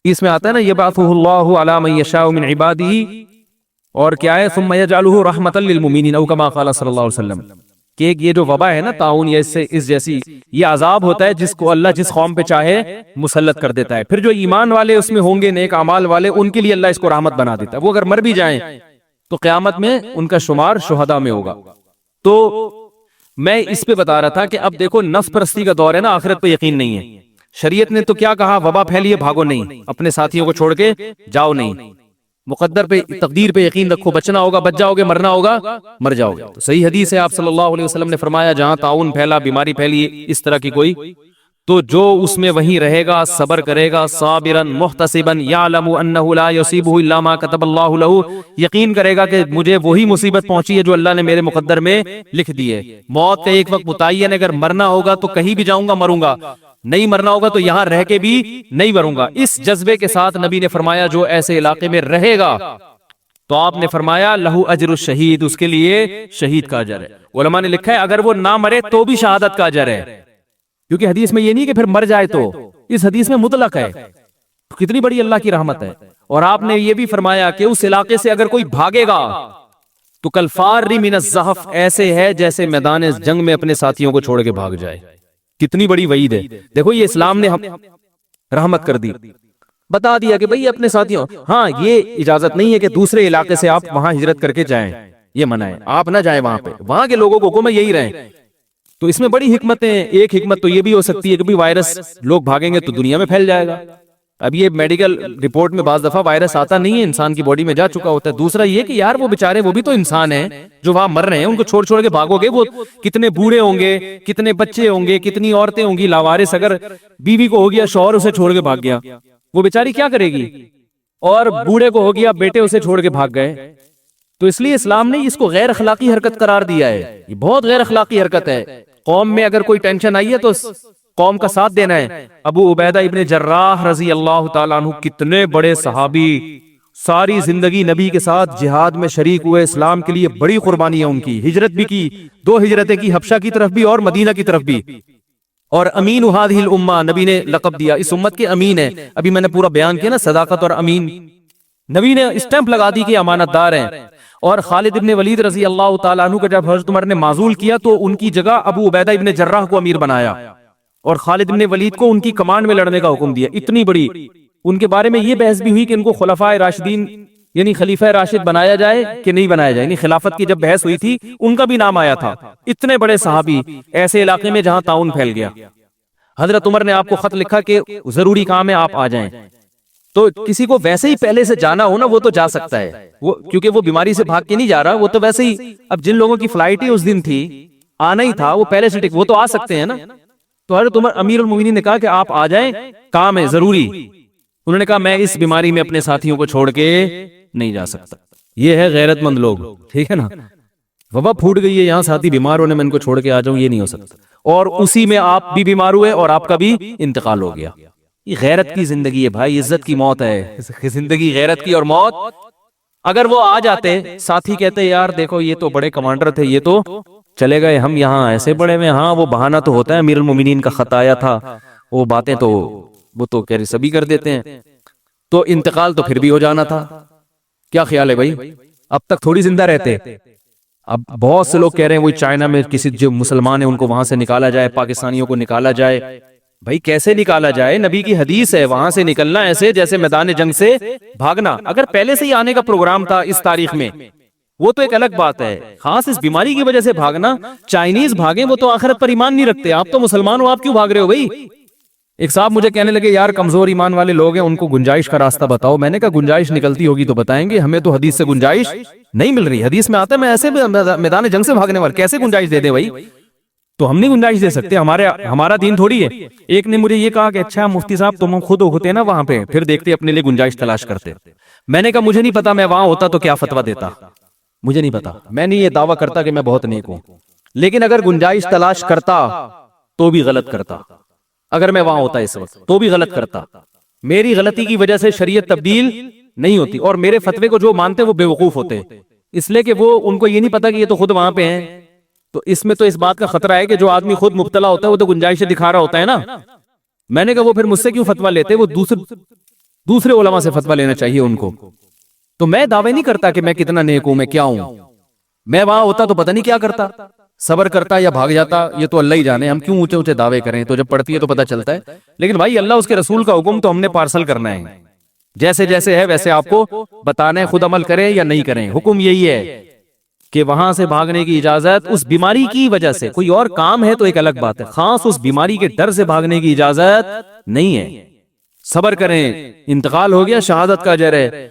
اس میں آتا ہے نا یبعثہ اللہ علی من یشاء من عبادہ، اور کیا ہے ثم یجعلہ رحمۃ للمؤمنین او کما قال صلی اللہ علیہ وسلم، کہ یہ جو وبا ہے نا طاعون یا اس جیسی، یہ عذاب ہوتا ہے جس کو اللہ جس قوم پہ چاہے مسلط کر دیتا ہے، پھر جو ایمان والے اس میں ہوں گے نیک اعمال والے ان کے لیے اللہ اس کو رحمت بنا دیتا ہے، وہ اگر مر بھی جائیں تو قیامت میں ان کا شمار شہداء میں ہوگا۔ تو میں اس پہ بتا رہا تھا کہ اب دیکھو نفس پرستی کا دور ہے نا، آخرت پہ یقین نہیں ہے، شریعت نے تو کیا کہا، وبا پھیلی ہے بھاگو نہیں، اپنے ساتھیوں کو چھوڑ کے جاؤ نہیں، مقدر پہ تقدیر پہ یقین رکھو، بچنا ہوگا بچ جاؤ گے، مرنا ہوگا مر جاؤ گے۔ تو صحیح حدیث ہے، آپ صلی اللہ علیہ وسلم نے فرمایا جہاں طاعون پھیلا، بیماری پھیلی اس طرح کی کوئی، تو جو اس میں وہیں رہے گا، صبر کرے گا، صابرا محتسبا یعلم انہ لا یصیبہ الا ما کتب اللہ لہ، یقین کرے گا کہ مجھے وہی مصیبت پہنچی ہے جو اللہ نے میرے مقدر میں لکھ دی ہے، موت کا ایک وقت متعین، اگر مرنا ہوگا تو کہیں بھی جاؤں گا مروں گا، نہیں مرنا ہوگا تو یہاں رہ کے بھی نہیں مروں گا۔ اس جذبے کے ساتھ نبی نے فرمایا جو ایسے علاقے میں رہے گا، تو آپ نے فرمایا لہو اجر الشہید، اس کے لیے شہید کا اجر ہے۔ علماء نے لکھا ہے اگر وہ نہ مرے تو بھی شہادت کا اجر ہے، کیونکہ حدیث میں یہ نہیں کہ پھر مر جائے، تو اس حدیث میں مطلق ہے، کتنی بڑی اللہ کی رحمت ہے۔ اور آپ نے یہ بھی فرمایا کہ اس علاقے سے اگر کوئی بھاگے گا تو کالفار من الزحف، ایسے ہے جیسے میدان جنگ میں اپنے ساتھیوں کو چھوڑ کے بھاگ جائے، کتنی بڑی وعید ہے۔ دیکھو یہ اسلام نے رحمت کر دی، بتا دیا کہ بھئی اپنے ساتھیوں، ہاں یہ اجازت نہیں ہے کہ دوسرے علاقے سے آپ وہاں ہجرت کر کے جائیں، یہ منع ہے، آپ نہ جائیں وہاں پہ، وہاں کے لوگوں کو حکم ہے یہی رہیں۔ تو اس میں بڑی حکمتیں، ایک حکمت تو یہ بھی ہو سکتی ہے کہ وائرس لوگ بھاگیں گے تو دنیا میں پھیل جائے گا، اب یہ میڈیکل رپورٹ میں بعض دفعہ وائرس آتا نہیں ہے، انسان کی باڈی میں جا چکا ہوتا ہے۔ دوسرا یہ کہ یار وہ بیچارے وہ بھی تو انسان ہیں جو وہاں مر رہے ہیں، ان کو چھوڑ چھوڑ کے بھاگو گے، وہ کتنے بوڑھے ہوں گے، کتنے بچے ہوں گے، کتنی عورتیں ہوں گی لاوارث، اگر بیوی کو ہو گیا شوہر اسے چھوڑ کے بھاگ گیا، وہ بیچاری کیا کرے گی، اور بوڑھے کو ہو گیا بیٹے اسے چھوڑ کے بھاگ گئے۔ تو اس لیے اسلام نے اس کو غیر اخلاقی حرکت قرار دیا ہے، یہ بہت غیر اخلاقی حرکت ہے۔ قوم میں اگر کوئی ٹینشن آئی ہے تو قوم کا ساتھ دینا ہے۔ ابو عبیدہ ابن جراح رضی اللہ تعالیٰ عنہ کتنے بڑے صحابی، ساری زندگی نبی کے ساتھ جہاد میں شریک ہوئے، اسلام کے لیے بڑی قربانیاں ان کی، ہجرت بھی کی، 2 ہجرتیں کی، حبشہ کی طرف بھی اور مدینہ کی طرف بھی، اور امین هذه الامہ نبی نے لقب دیا، اس امت کے امین ہے۔ ابھی میں نے پورا بیان کیا نا صداقت اور امین، نبی نے اسٹیمپ لگا دی کہ امانت دار ہیں۔ اور خالد ابن ولید رضی اللہ تعالیٰ عنہ کو جب حضرت عمر نے معزول کیا تو ان کی جگہ ابو عبیدہ ابن جراح کو امیر بنایا، اور خالد ابن ولید کو ان کی کمانڈ میں لڑنے کا حکم دیا۔ اتنی بڑی ان کے بارے میں یہ بحث بھی ہوئی کہ ان کو خلفائے راشدین یعنی خلیفہ راشد بنایا جائے کہ نہیں بنایا جائے، یعنی خلافت کی جب بحث ہوئی تھی ان کا بھی نام آیا تھا۔ اتنے بڑے صحابی ایسے علاقے میں جہاں طاعون پھیل گیا، حضرت عمر نے آپ کو خط لکھا کہ ضروری کام ہے آپ آ جائیں۔ تو کسی کو ویسے ہی پہلے سے جانا ہو نا وہ تو جا سکتا ہے، وہ کیونکہ وہ بیماری سے بھاگ کے نہیں جا رہا، وہ تو ویسے ہی، اب جن لوگوں کی فلائٹ ہی اس دن تھی آنا ہی تھا، وہ پہلے سے وہ تو آ سکتے ہیں نا۔ تو حضرت عمر امیر المومنین نے کہا کہ آپ آ جائیں، کام ہے ضروری۔ انہوں نے کہا میں اس بیماری میں اپنے ساتھیوں کو چھوڑ کے نہیں جا سکتا۔ یہ ہے غیرت مند لوگ، ٹھیک ہے نا، وبا پھوٹ گئی ہے یہاں، ساتھی بیمار ہونے میں ان کو چھوڑ کے آ جاؤں، یہ نہیں ہو سکتا۔ اور اسی میں آپ بھی بیمار ہوئے اور آپ کا بھی انتقال ہو گیا۔ یہ غیرت کی زندگی ہے بھائی، عزت کی موت ہے، زندگی غیرت کی اور موت۔ اگر وہ آ جاتے ساتھی کہتے یار دیکھو یہ تو بڑے کمانڈر تھے، یہ تو چلے گئے، ہم یہاں ایسے بڑے میں، ہاں وہ بہانہ تو ہوتا ہے، امیر المومنین کا خط آیا تھا، وہ باتیں تو وہ تو کہہ رہے سبھی کر دیتے ہیں، تو انتقال تو پھر بھی ہو جانا تھا۔ کیا خیال ہے بھائی، اب تک تھوڑی زندہ رہتے۔ اب بہت سے لوگ کہہ رہے ہیں وہی چائنا میں کسی جو مسلمان ہیں ان کو وہاں سے نکالا جائے، پاکستانیوں کو نکالا جائے۔ بھائی کیسے نکالا جائے؟ نبی کی حدیث ہے وہاں سے نکلنا ایسے جیسے میدان جنگ سے بھاگنا۔ اگر پہلے سے ہی آنے کا پروگرام تھا اس تاریخ میں وہ تو ایک الگ بات ہے، خاص اس بیماری کی وجہ سے بھاگنا۔ چائنیز بھاگیں وہ تو آخرت پر ایمان نہیں رکھتے، آپ تو مسلمان ہو، آپ کیوں بھاگ رہے ہو بھائی؟ ایک صاحب مجھے کہنے لگے یار کمزور ایمان والے لوگ ہیں ان کو گنجائش کا راستہ بتاؤ۔ میں نے کہا گنجائش نکلتی ہوگی تو بتائیں گے، ہمیں تو حدیث سے گنجائش نہیں مل رہی۔ حدیث میں آتا ہے میں ایسے میدان جنگ سے بھاگنے والا، کیسے گنجائش دے دیں بھائی؟ تو ہم نہیں گنجائش دے سکتے، ہمارا دین تھوڑی ہے۔ ایک نے مجھے یہ کہا کہ اچھا مفتی صاحب تم خود ہوتے نا وہاں پہ، پھر دیکھتے اپنے لیے گنجائش تلاش کرتے۔ میں نے کہا مجھے نہیں پتا، میں وہاں ہوتا تو کیا فتویٰ دیتا، مجھے نہیں پتا، میں نہیں یہ دعویٰ کرتا کہ میں بہت نیک ہوں، لیکن اگر گنجائش تلاش کرتا تو بھی غلط کرتا۔ اگر میں وہاں ہوتا اس وقت تو بھی غلط کرتا۔ میری غلطی کی وجہ سے شریعت تبدیل نہیں ہوتی، اور میرے فتوے کو جو مانتے وہ بے وقوف ہوتے، اس لیے کہ وہ ان کو یہ نہیں پتا کہ یہ تو خود وہاں پہ ہیں۔ تو اس میں تو اس بات کا خطرہ ہے کہ جو آدمی خود مبتلا ہوتا ہے وہ تو گنجائش دکھا رہا ہوتا ہے نا۔ میں نے کہا وہ پھر مجھ سے کیوں فتویٰ لیتے، وہ دوسرے دوسرے علماء سے فتویٰ لینا چاہیے ان کو. تو میں دعوے نہیں کرتا کہ میں کتنا نیک ہوں، میں کیا ہوں. میں وہاں ہوتا تو پتہ نہیں کیا کرتا، صبر کرتا یا بھاگ جاتا، یہ تو اللہ ہی جانے. ہم کیوں اونچے اونچے دعوے کریں، تو جب پڑتی ہے تو پتہ چلتا ہے. لیکن بھائی اللہ اس کے رسول کا حکم تو ہم نے پارسل کرنا ہے، جیسے جیسے ہے ویسے آپ کو بتانا ہے، خود عمل کریں یا نہیں کریں. حکم یہی ہے کہ وہاں سے بھاگنے کی اجازت اس بیماری کی وجہ سے، کوئی اور کام ہے تو ایک الگ بات ہے، خاص اس بیماری کے ڈر سے بھاگنے کی اجازت نہیں ہے. صبر کریں، انتقال ہو گیا شہادت کا اجر ہے،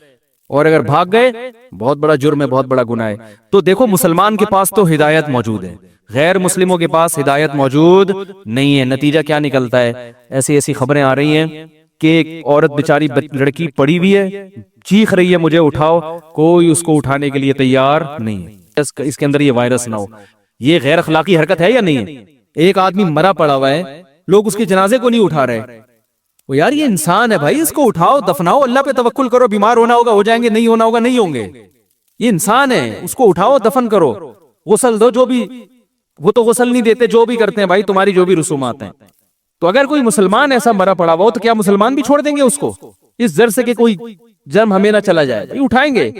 اور اگر بھاگ گئے بہت بڑا جرم ہے، بہت بڑا گناہ ہے. تو دیکھو مسلمان کے پاس تو ہدایت موجود ہے، غیر مسلموں کے پاس ہدایت موجود نہیں ہے. نتیجہ کیا نکلتا ہے؟ ایسی ایسی خبریں آ رہی ہیں کہ ایک عورت بیچاری لڑکی پڑی ہوئی ہے، چیخ رہی ہے مجھے اٹھاؤ، کوئی اس کو اٹھانے کے لیے تیار نہیں ہے. اس کے اندر یہ وائرس نہ ہو. یہ غیر اخلاقی حرکت ہے یا نہیں ہے؟ ایک آدمی مرا پڑا ہوا ہے، لوگ اس کے جنازے کو نہیں اٹھا رہے. وہ یار یہ انسان ہے بھائی، اس کو اٹھاؤ، دفناؤ، اللہ پہ توکل کرو. بیمار ہونا ہوگا ہو جائیں گے، نہیں ہونا ہوگا نہیں ہوں گے. یہ انسان ہے، اس کو اٹھاؤ، دفن کرو، غسل دو. جو بھی وہ تو غسل نہیں دیتے، جو بھی کرتے ہیں بھائی تمہاری جو بھی رسومات ہیں. تو اگر کوئی مسلمان ایسا مرا پڑا ہوا ہو تو کیا مسلمان بھی چھوڑ دیں گے اس کو اس زر سے کہ کوئی جرم ہمیں نہ چلا جائے؟ بھائی اٹھائیں گے.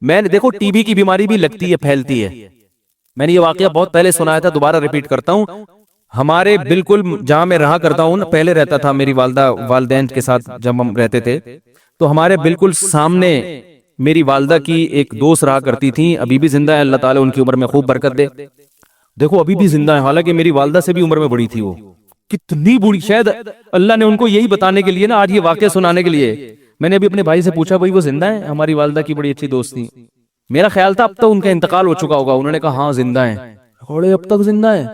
میں نے دیکھو ٹی بی کی بیماری بھی لگتی ہے، پھیلتی ہے. میں نے یہ واقعہ بہت پہلے سنایا تھا، دوبارہ ریپیٹ کرتا ہوں. ہمارے بالکل جہاں میں رہا کرتا ہوں، پہلے رہتا تھا میری والدہ والدین کے ساتھ جب ہم رہتے تھے، تو ہمارے بالکل سامنے میری والدہ کی ایک دوست رہا کرتی تھی، ابھی بھی زندہ ہے، اللہ تعالیٰ ان کی عمر میں خوب برکت دے. دیکھو ابھی بھی زندہ ہے، حالانکہ میری والدہ سے بھی عمر میں بڑی تھی. وہ کتنی بوڑھی، شاید اللہ نے ان کو یہی بتانے کے لیے نا آج یہ واقعہ سنانے کے لیے. میں نے ابھی اپنے بھائی سے پوچھا بھائی وہ زندہ ہے؟ ہماری والدہ کی بڑی اچھی دوست تھی. میرا خیال تھا اب تو ان کا انتقال ہو چکا ہوگا. انہوں نے کہا ہاں زندہ ہیں. اب تک زندہ ہیں؟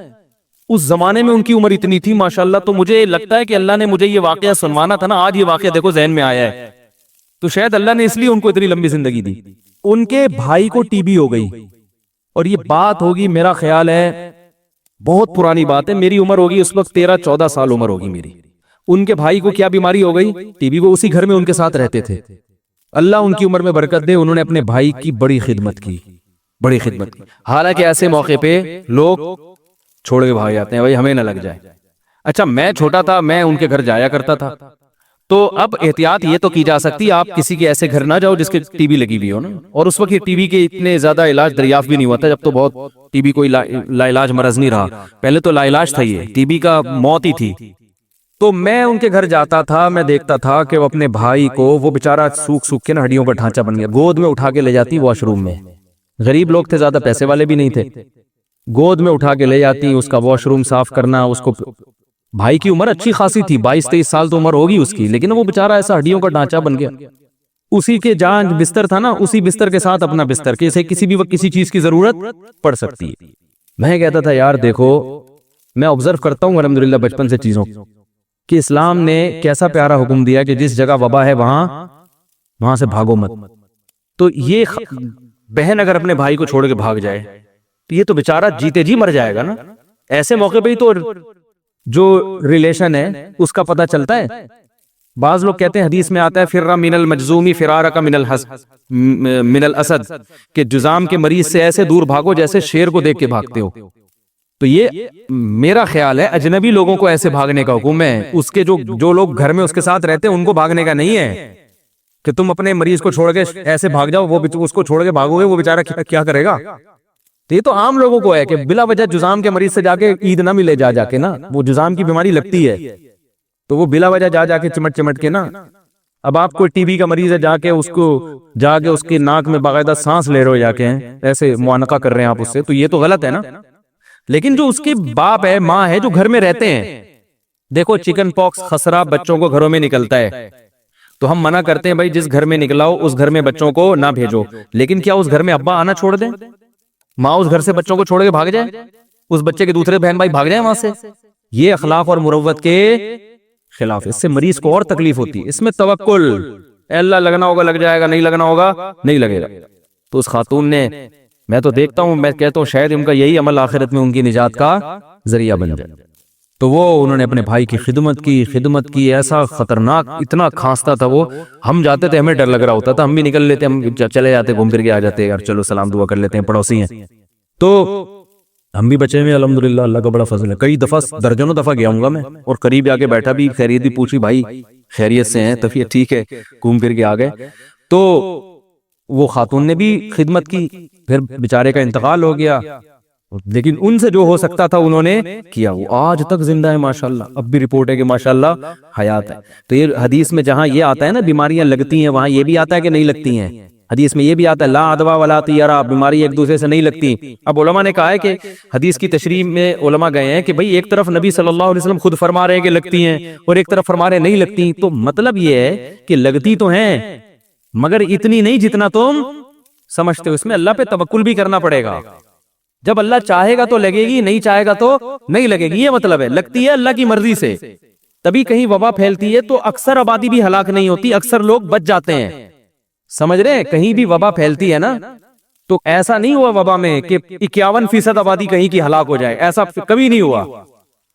اس زمانے میں ان کی عمر اتنی تھی ماشاءاللہ. تو مجھے لگتا ہے کہ اللہ نے مجھے یہ واقعہ سنوانا تھا نا، آج یہ واقعہ دیکھو ذہن میں آیا ہے، تو شاید اللہ نے اس لیے ان کو اتنی لمبی زندگی دی. ان کے بھائی کو ٹی بی ہو گئی، اور یہ بات ہوگی میرا خیال ہے بہت پرانی بات ہے، میری عمر ہوگی اس وقت 13-14 سال عمر ہوگی میری. ان کے بھائی کو کیا بیماری ہو گئی؟ T B. وہ اسی گھر میں ان کے ساتھ رہتے تھے. اللہ ان کی عمر میں برکت دے، انہوں نے اپنے بھائی کی بڑی خدمت کی، بڑی خدمت کی. حالانکہ ایسے موقع پہ لوگ چھوڑ کے بھاگ جاتے ہیں، بھائی ہمیں نہ لگ جائے. اچھا میں چھوٹا تھا، میں ان کے گھر جایا کرتا تھا. تو اب احتیاط یہ تو کی جا سکتی، آپ کسی کے ایسے گھر نہ جاؤ جس کے ٹی بی لگی ہوئی ہو نا. اور اس وقت یہ ٹی بی کے اتنے زیادہ علاج دریافت بھی نہیں ہوا تھا، جب تو بہت ٹی بی کوئی لا علاج مرض نہیں رہا. پہلے تو لا علاج تھا، یہ ٹی بی کا موت ہی تھی. تو میں ان کے گھر جاتا تھا، میں دیکھتا تھا کہ وہ اپنے بھائی کو، وہ بیچارہ سوکھ سوکھ کے نا ہڈیوں کا ڈھانچہ بن گیا، گود میں اٹھا کے لے جاتی واش روم میں. غریب لوگ تھے، زیادہ پیسے والے بھی نہیں تھے. گود میں اٹھا کے لے جاتی، اس کا واش روم صاف کرنا. اس کو بھائی کی عمر اچھی خاصی تھی، 22-23 سال تو عمر ہوگی اس کی، لیکن وہ بیچارہ ایسا ہڈیوں کا ڈھانچہ بن گیا. اسی کے جہاں بستر تھا نا، اسی بستر کے ساتھ اپنا بستر، کہ اسے کسی بھی وقت کسی چیز کی ضرورت پڑ سکتی ہے. میں کہتا تھا یار دیکھو، میں آبزرو کرتا ہوں الحمدللہ بچپن سے چیزوں کہ اسلام نے کیسا پیارا حکم دیا کہ جس جگہ وبا ہے وہاں سے بھاگو مت. تو یہ بہن اگر اپنے بھائی کو چھوڑ کے بھاگ جائے تو یہ تو بیچارہ جیتے جی مر جائے گا نا. ایسے موقع پہ ہی تو جو ریلیشن ہے اس کا پتہ چلتا ہے. بعض لوگ کہتے ہیں حدیث میں آتا ہے فرا من المجزومی فرارک من الاسد، کہ جزام کے مریض سے ایسے دور بھاگو جیسے شیر کو دیکھ کے بھاگتے ہو. تو یہ میرا خیال ہے اجنبی لوگوں کو ایسے بھاگنے کا حکم ہے. اس کے جو لوگ گھر میں اس کے ساتھ رہتے ہیں ان کو بھاگنے کا نہیں ہے کہ تم اپنے مریض کو چھوڑ کے ایسے بھاگ جاؤ. وہ اس کو چھوڑ کے بھاگو گے، وہ بیچارہ کیا کرے گا؟ تو یہ تو عام لوگوں کو ہے کہ بلا وجہ جزام کے مریض سے جا کے عید نہ ملے جا کے نا. وہ جزام کی بیماری لگتی ہے تو وہ بلا وجہ جا کے چمٹ کے نا. اب آپ کو ٹی بی کا مریض ہے، جا کے اس کی ناک میں باقاعدہ سانس لے رہے ہو جا کے، ایسے معانقہ کر رہے ہیں آپ اس سے، تو یہ تو غلط ہے نا. لیکن جو اس کے باپ ہے، ماں ہے، جو گھر میں رہتے ہیں، دیکھو چکن پاکس خسرہ بچوں کو گھروں میں نکلتا ہے، تو ہم منع کرتے ہیں بھائی جس گھر میں نکلاؤ اس گھر میں بچوں کو نہ بھیجو. لیکن کیا اس گھر میں ابا آنا چھوڑ دیں؟ ماں اس گھر سے بچوں کو چھوڑ کے بھاگ جائے، اس بچے کے دوسرے بہن بھائی بھاگ جائیں وہاں سے؟ یہ اخلاق اور مروت کے خلاف. اس سے مریض کو اور تکلیف ہوتی ہے. اس میں توکل، اے اللہ لگنا ہوگا لگ جائے گا، نہیں لگنا ہوگا نہیں لگے گا. تو اس خاتون نے، میں تو دیکھتا ہوں، میں کہتا ہوں شاید ان کا یہی عمل آخرت میں ان کی نجات کا ذریعہ بن جائے. تو انہوں نے اپنے بھائی کی خدمت کی ایسا خطرناک، اتنا کھانستا تھا وہ. ہم جاتے تھے ہمیں ڈر لگ رہا ہوتا تھا، ہم بھی نکل لیتے، ہم چلے جاتے، گھوم پھر کے آ جاتے، یار چلو سلام دعا کر لیتے ہیں، پڑوسی ہیں. تو ہم بھی بچے ہوئے الحمدللہ، اللہ کا بڑا فضل ہے. کئی دفعہ، درجنوں دفعہ گیا ہوں گا میں، اور قریب آ کے بیٹھا بھی، خیریت بھی پوچھی، بھائی خیریت سے ہیں, طبیعت ٹھیک ہے, گھوم پھر کے آ گئے. تو وہ خاتون نے بھی خدمت کی, پھر بیچارے کا انتقال ہو گیا, لیکن ان سے جو ہو سکتا تھا انہوں نے کیا. وہ آج تک زندہ ہے ماشاءاللہ, اب بھی رپورٹ ہے کہ ماشاءاللہ حیات ہے. تو یہ حدیث میں جہاں یہ آتا ہے نا بیماریاں لگتی ہیں, وہاں یہ بھی آتا ہے کہ نہیں لگتی ہیں. حدیث میں یہ بھی آتا ہے لا عدوى ولا طیرہ, بیماری ایک دوسرے سے نہیں لگتی. اب علماء نے کہا ہے کہ حدیث کی تشریح میں علماء گئے ہیں کہ بھئی ایک طرف نبی صلی اللہ علیہ وسلم خود فرما رہے ہیں کہ لگتی ہیں, اور ایک طرف فرما رہے ہیں نہیں لگتی. تو مطلب یہ ہے کہ لگتی تو ہیں مگر اتنی نہیں جتنا تم سمجھتے ہو. اس میں اللہ پہ توکل بھی کرنا پڑے گا. جب اللہ چاہے گا تو لگے گی, نہیں چاہے گا تو نہیں لگے گی. یہ مطلب ہے لگتی ہے اللہ کی مرضی سے. تبھی کہیں وبا پھیلتی ہے تو اکثر آبادی بھی ہلاک نہیں ہوتی, اکثر لوگ بچ جاتے ہیں. سمجھ رہے ہیں, کہیں بھی وبا پھیلتی ہے نا تو ایسا نہیں ہوا وبا میں کہ 51% آبادی کہیں کی ہلاک ہو جائے, ایسا کبھی نہیں ہوا.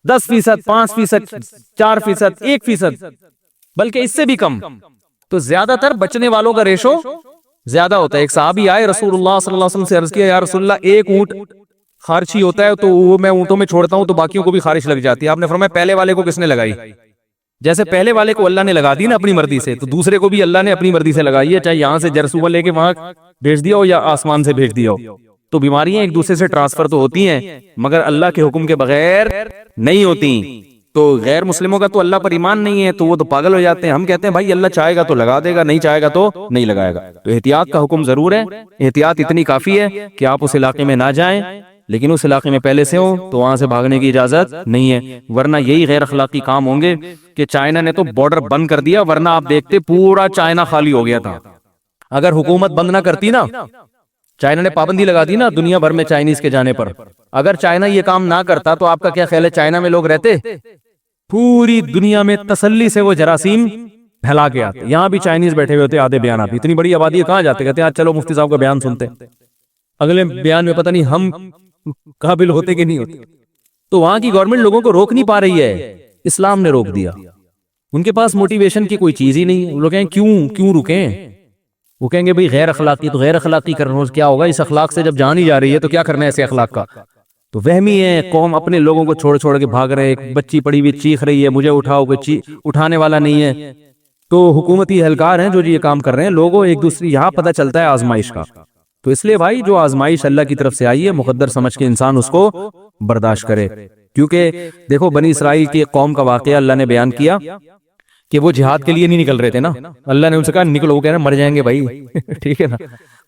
10%, 5%, 4%, 1%, بلکہ اس سے بھی کم. تو زیادہ تر بچنے والوں کا ریشو زیادہ ہوتا ہے. ایک صحابی آئے رسول اللہ صلی اللہ علیہ وسلم سے عرض کیا, یا رسول اللہ ایک اونٹ خارشی ہوتا ہے تو وہ میں اونٹوں میں چھوڑتا ہوں تو باقیوں کو بھی خارش لگ جاتی ہے. آپ نے فرمایا پہلے والے کو کس نے لگائی؟ جیسے پہلے والے کو اللہ نے لگا دی نا اپنی مرضی سے, تو دوسرے کو بھی اللہ نے اپنی مرضی سے لگائی ہے, چاہے یہاں سے جرثومہ لے کے وہاں بھیج دیا ہو یا آسمان سے بھیج دیا ہو. تو بیماریاں ایک دوسرے سے ٹرانسفر تو ہوتی ہیں مگر اللہ کے حکم کے بغیر نہیں ہوتی. تو غیر مسلموں کا تو اللہ پر ایمان نہیں ہے تو وہ تو پاگل ہو جاتے ہیں. ہم کہتے ہیں بھائی اللہ چاہے گا تو لگا دے گا, نہیں چاہے گا تو نہیں لگائے گا. تو احتیاط کا حکم ضرور ہے. احتیاط اتنی کافی ہے کہ آپ اس علاقے میں نہ جائیں, لیکن اس علاقے میں پہلے سے ہو تو وہاں سے بھاگنے کی اجازت نہیں ہے, ورنہ یہی غیر اخلاقی کام ہوں گے. کہ چائنا نے تو بارڈر بند کر دیا, ورنہ آپ دیکھتے پورا چائنا خالی ہو گیا تھا. اگر حکومت بند نہ کرتی نا, چائنا نے پابندی لگا دی نا دنیا بھر میں چائنیز کے جانے پر, اگر چائنا یہ کام نہ کرتا تو آپ کا کیا خیال ہے چائنا میں لوگ رہتے؟ پوری دنیا میں تسلی سے وہ جراثیم پھیلا کے آتے. یہاں بھی چائنیز بیٹھے ہوئے ہوتے آدھے بیانات, اتنی بڑی آبادی ہے کہاں جاتے, کہتے ہیں آج چلو مفتی صاحب کا بیان سنتے, اگلے بیان میں پتہ نہیں ہم قابل ہوتے کہ نہیں ہوتے. تو وہاں کی گورنمنٹ لوگوں کو روک نہیں پا رہی ہے, اسلام نے روک دیا. ان کے پاس موٹیویشن کی کوئی چیز ہی نہیں. وہ لوگ کہیں کیوں رکیں, وہ کہیں گے بھئی غیر اخلاقی, تو غیر اخلاقی کرنا کیا ہوگا, اس اخلاق سے جب جان ہی جا رہی ہے تو کیا کرنا ہے ایسے اخلاق کا. تو وہمی ہے, قوم اپنے لوگوں کو چھوڑ کے بھاگ رہے. ایک بچی پڑی ہوئی چیخ رہی ہے مجھے اٹھاؤ, اٹھانے والا نہیں ہے. تو حکومتی اہلکار ہیں جو یہ کام کر رہے ہیں, لوگوں ایک دوسری یہاں پتہ چلتا ہے آزمائش کا. تو اس لیے بھائی جو آزمائش اللہ کی طرف سے آئی ہے مقدر سمجھ کے انسان اس کو برداشت کرے. کیونکہ دیکھو بنی اسرائیل کی قوم کا واقعہ اللہ نے بیان کیا کہ وہ جہاد کے لیے نہیں نکل رہے تھے نا, اللہ نے ان سے کہا نکلو, وہ کہہ رہے ہیں مر جائیں گے بھائی ٹھیک ہے نا.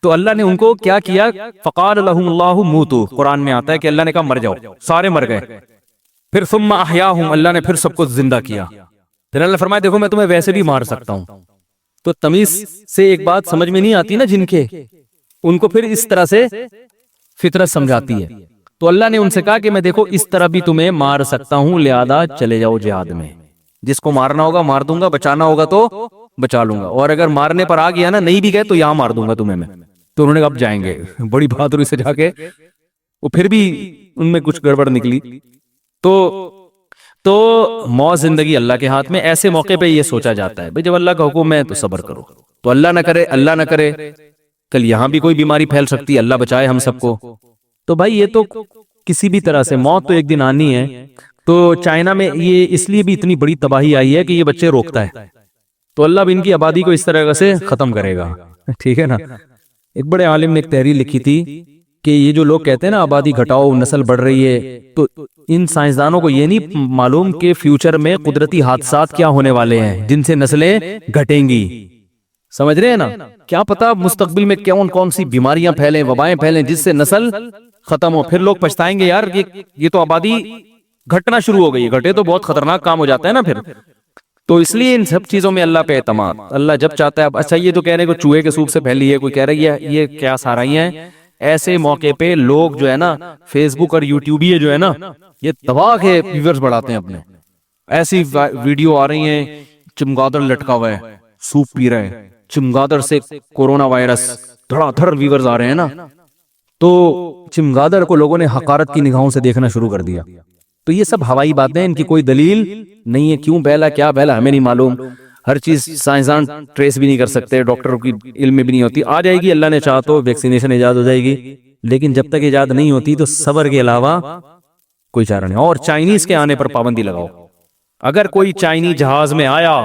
تو اللہ نے ان کو کیا کیا, فقال لهم اللہ موتوا, قرآن میں آتا ہے کہ اللہ نے کہا مر جاؤ, سارے مر گئے. پھر ثم احیاهم, اللہ نے پھر سب کو زندہ کیا. پھر اللہ نے فرمایا دیکھو میں تمہیں ویسے بھی مار سکتا ہوں. تو تمیز سے ایک بات سمجھ میں نہیں آتی نا جن کے, ان کو پھر اس طرح سے فطرت سمجھاتی ہے. تو اللہ نے ان سے کہا کہ میں دیکھو اس طرح بھی تمہیں مار سکتا ہوں, لہذا چلے جاؤ جہاد میں, جس کو مارنا ہوگا مار دوں گا, بچانا ہوگا تو بچا لوں گا, اور اگر مارنے پر آ گیا نا نہیں بھی گئے تو یہاں مار دوں گا تمہیں میں. تو انہوں نے کہا اب جائیں گے, بڑی بہادری سے جا کے. وہ پھر بھی ان میں کچھ گڑبڑ نکلی. تو موت زندگی اللہ کے ہاتھ میں. ایسے موقع پہ یہ سوچا جاتا ہے بھئی جب اللہ کا حکم ہے تو صبر کرو. تو اللہ نہ کرے کل یہاں بھی کوئی بیماری پھیل سکتی ہے, اللہ بچائے ہم سب کو. تو بھائی یہ تو کسی بھی طرح سے موت تو ایک دن آنی ہے. تو چائنا میں یہ اس لیے بھی اتنی بڑی تباہی آئی ہے کہ یہ بچے روکتا ہے. تو اللہ بھی ان کی آبادی کو اس طرح سے ختم کرے گا, ٹھیک ہے نا. ایک بڑے عالم نے ایک تحریر لکھی تھی کہ یہ جو لوگ کہتے ہیں نا آبادی گھٹاؤ, نسل بڑھ رہی ہے, تو ان سائنسدانوں کو یہ نہیں معلوم کہ فیوچر میں قدرتی حادثات کیا ہونے والے ہیں جن سے نسلیں گھٹیں گی. سمجھ رہے ہیں نا, کیا پتا مستقبل میں کون سی بیماریاں پھیلیں, وبائیں پھیلیں جس سے نسل ختم ہو. پھر لوگ پچھتائیں گے یار یہ تو آبادی گھٹنا شروع ہو گئی ہے, گھٹے تو بہت خطرناک کام ہو جاتا ہے نا پھر. تو اس لیے ان سب چیزوں میں اللہ پہ اعتماد, اللہ جب چاہتا ہے. اچھا یہ تو کہہ رہے ہیں کہ چوہے کے سوپ سے پھیلی ہے, کوئی کہہ رہی ہے یہ کیا سارائیاں ہیں. ایسے موقع پہ لوگ جو ہے نا فیس بک اور یوٹیوب جو ہے نا یہ تباہ کے ویورز بڑھاتے ہیں اپنے. ایسی ویڈیو آ رہی ہیں چمگادڑ لٹکا ہوا ہے, سوپ پی رہے ہیں, چمگادڑ سے کورونا وائرس, دھڑا دھڑ ویورز آ رہے ہیں نا. تو چمگادڑ کو لوگوں نے حقارت کی نگاہوں سے دیکھنا شروع کر دیا. تو یہ سب ہوائی باتیں, ان کی کوئی دلیل نہیں ہے. کیوں پھیلا کیا پھیلا ہمیں نہیں معلوم. ہر چیز سائنسدان ٹریس بھی نہیں کر سکتے, ڈاکٹروں کی علم میں بھی نہیں ہوتی. آ جائے گی اللہ نے چاہا تو ویکسینیشن ایجاد ہو جائے گی, لیکن جب تک ایجاد نہیں ہوتی تو صبر کے علاوہ کوئی چارہ نہیں. اور چائنیز کے آنے پر پابندی لگاؤ. اگر کوئی چائنی جہاز میں آیا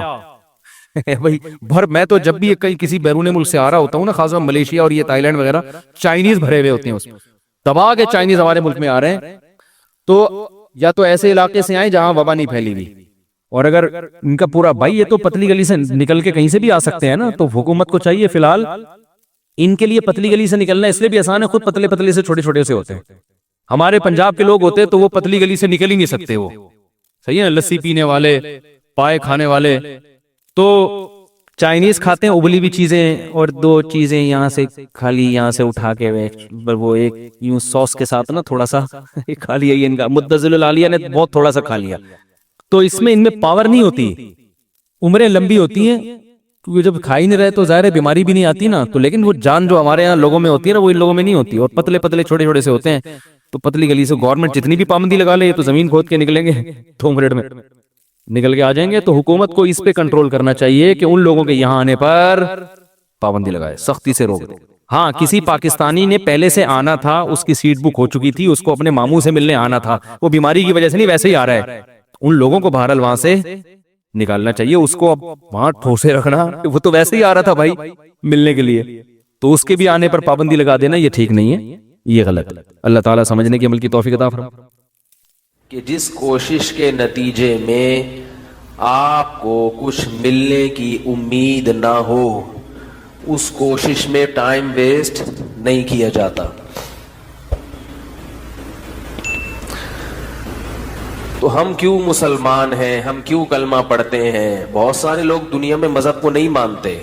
بھائی بھر میں تو جب بھی کہیں کسی بیرون ملک سے آ رہا ہوتا ہوں نا، خاص طور ملیشیا اور یہ تائی لینڈ وغیرہ، چائنیز بھرے ہوئے ہوتے ہیں اس میں، دبا کے چائنیز ہمارے ملک میں آ رہے ہیں. تو یا تو ایسے علاقے سے آئیں جہاں وبا نہیں پھیلی ہوئی، اور اگر ان کا پورا بھائی یہ تو پتلی گلی سے نکل کے کہیں سے بھی آ سکتے ہیں نا، تو حکومت کو چاہیے فی الحال ان کے لیے پتلی گلی سے نکلنا اس لیے بھی آسان ہے، خود پتلے پتلے سے چھوٹے چھوٹے سے ہوتے ہیں. ہمارے پنجاب کے لوگ ہوتے تو وہ پتلی گلی سے نکل ہی نہیں سکتے، وہ صحیح ہے، لسی پینے والے، پائے کھانے والے. تو چائنیز کھاتے ہیں ابلی ہوئی چیزیں، اور دو چیزیں یہاں سے کھا لی، یہاں سے اٹھا کے وہ ایک یوں سوس کے ساتھ نا تھوڑا سا کھا لیا. یہ ان کا مدذل العالیہ نے بہت تھوڑا سا کھا لیا. تو اس میں ان میں پاور نہیں ہوتی، عمریں لمبی ہوتی ہیں، کیونکہ جب کھا ہی نہیں رہے تو ظاہر بیماری بھی نہیں آتی نا. تو لیکن وہ جان جو ہمارے یہاں لوگوں میں ہوتی ہے نا، وہ ان لوگوں میں نہیں ہوتی، اور پتلے پتلے چھوٹے چھوٹے سے ہوتے ہیں. تو پتلی گلی سے گورنمنٹ جتنی بھی پابندی لگا لے، یہ تو زمین کھود کے نکلیں گے 2 منٹ میں نکل کے آ جائیں گے. تو حکومت کو اس پہ کنٹرول کرنا چاہیے کہ ان لوگوں کے یہاں آنے پر پابندی لگائے، سختی سے روک دے. ہاں کسی پاکستانی نے پہلے سے آنا تھا، اس کی سیٹ بک ہو چکی تھی، اس کو اپنے ماموں سے ملنے آنا تھا، وہ بیماری کی وجہ سے نہیں ویسے ہی آ رہا ہے، ان لوگوں کو بہرحال وہاں سے نکالنا چاہیے. اس کو اب وہاں ٹھوسے رکھنا، وہ تو ویسے ہی آ رہا تھا بھائی ملنے کے لیے، تو اس کے بھی آنے پر پابندی لگا دینا یہ ٹھیک نہیں ہے، یہ غلط ہے. اللہ تعالیٰ سمجھنے کی عمل کی توفیق عطا فرمائے. کہ جس کوشش کے نتیجے میں آپ کو کچھ ملنے کی امید نہ ہو، اس کوشش میں ٹائم ویسٹ نہیں کیا جاتا. تو ہم کیوں مسلمان ہیں، ہم کیوں کلمہ پڑھتے ہیں؟ بہت سارے لوگ دنیا میں مذہب کو نہیں مانتے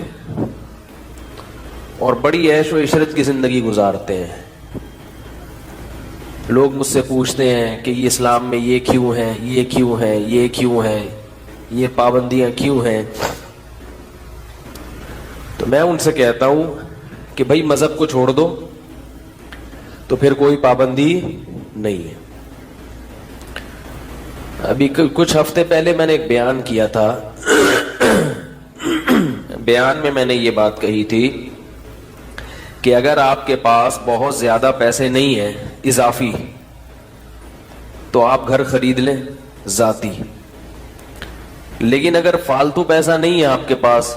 اور بڑی عیش و عشرت کی زندگی گزارتے ہیں. لوگ مجھ سے پوچھتے ہیں کہ یہ اسلام میں یہ کیوں ہے، یہ کیوں ہے، یہ کیوں ہے، یہ پابندیاں کیوں ہیں؟ تو میں ان سے کہتا ہوں کہ بھائی مذہب کو چھوڑ دو تو پھر کوئی پابندی نہیں ہے. ابھی کچھ ہفتے پہلے میں نے ایک بیان کیا تھا، بیان میں میں نے یہ بات کہی تھی کہ اگر آپ کے پاس بہت زیادہ پیسے نہیں ہیں اضافی، تو آپ گھر خرید لیں ذاتی. لیکن اگر فالتو پیسہ نہیں ہے آپ کے پاس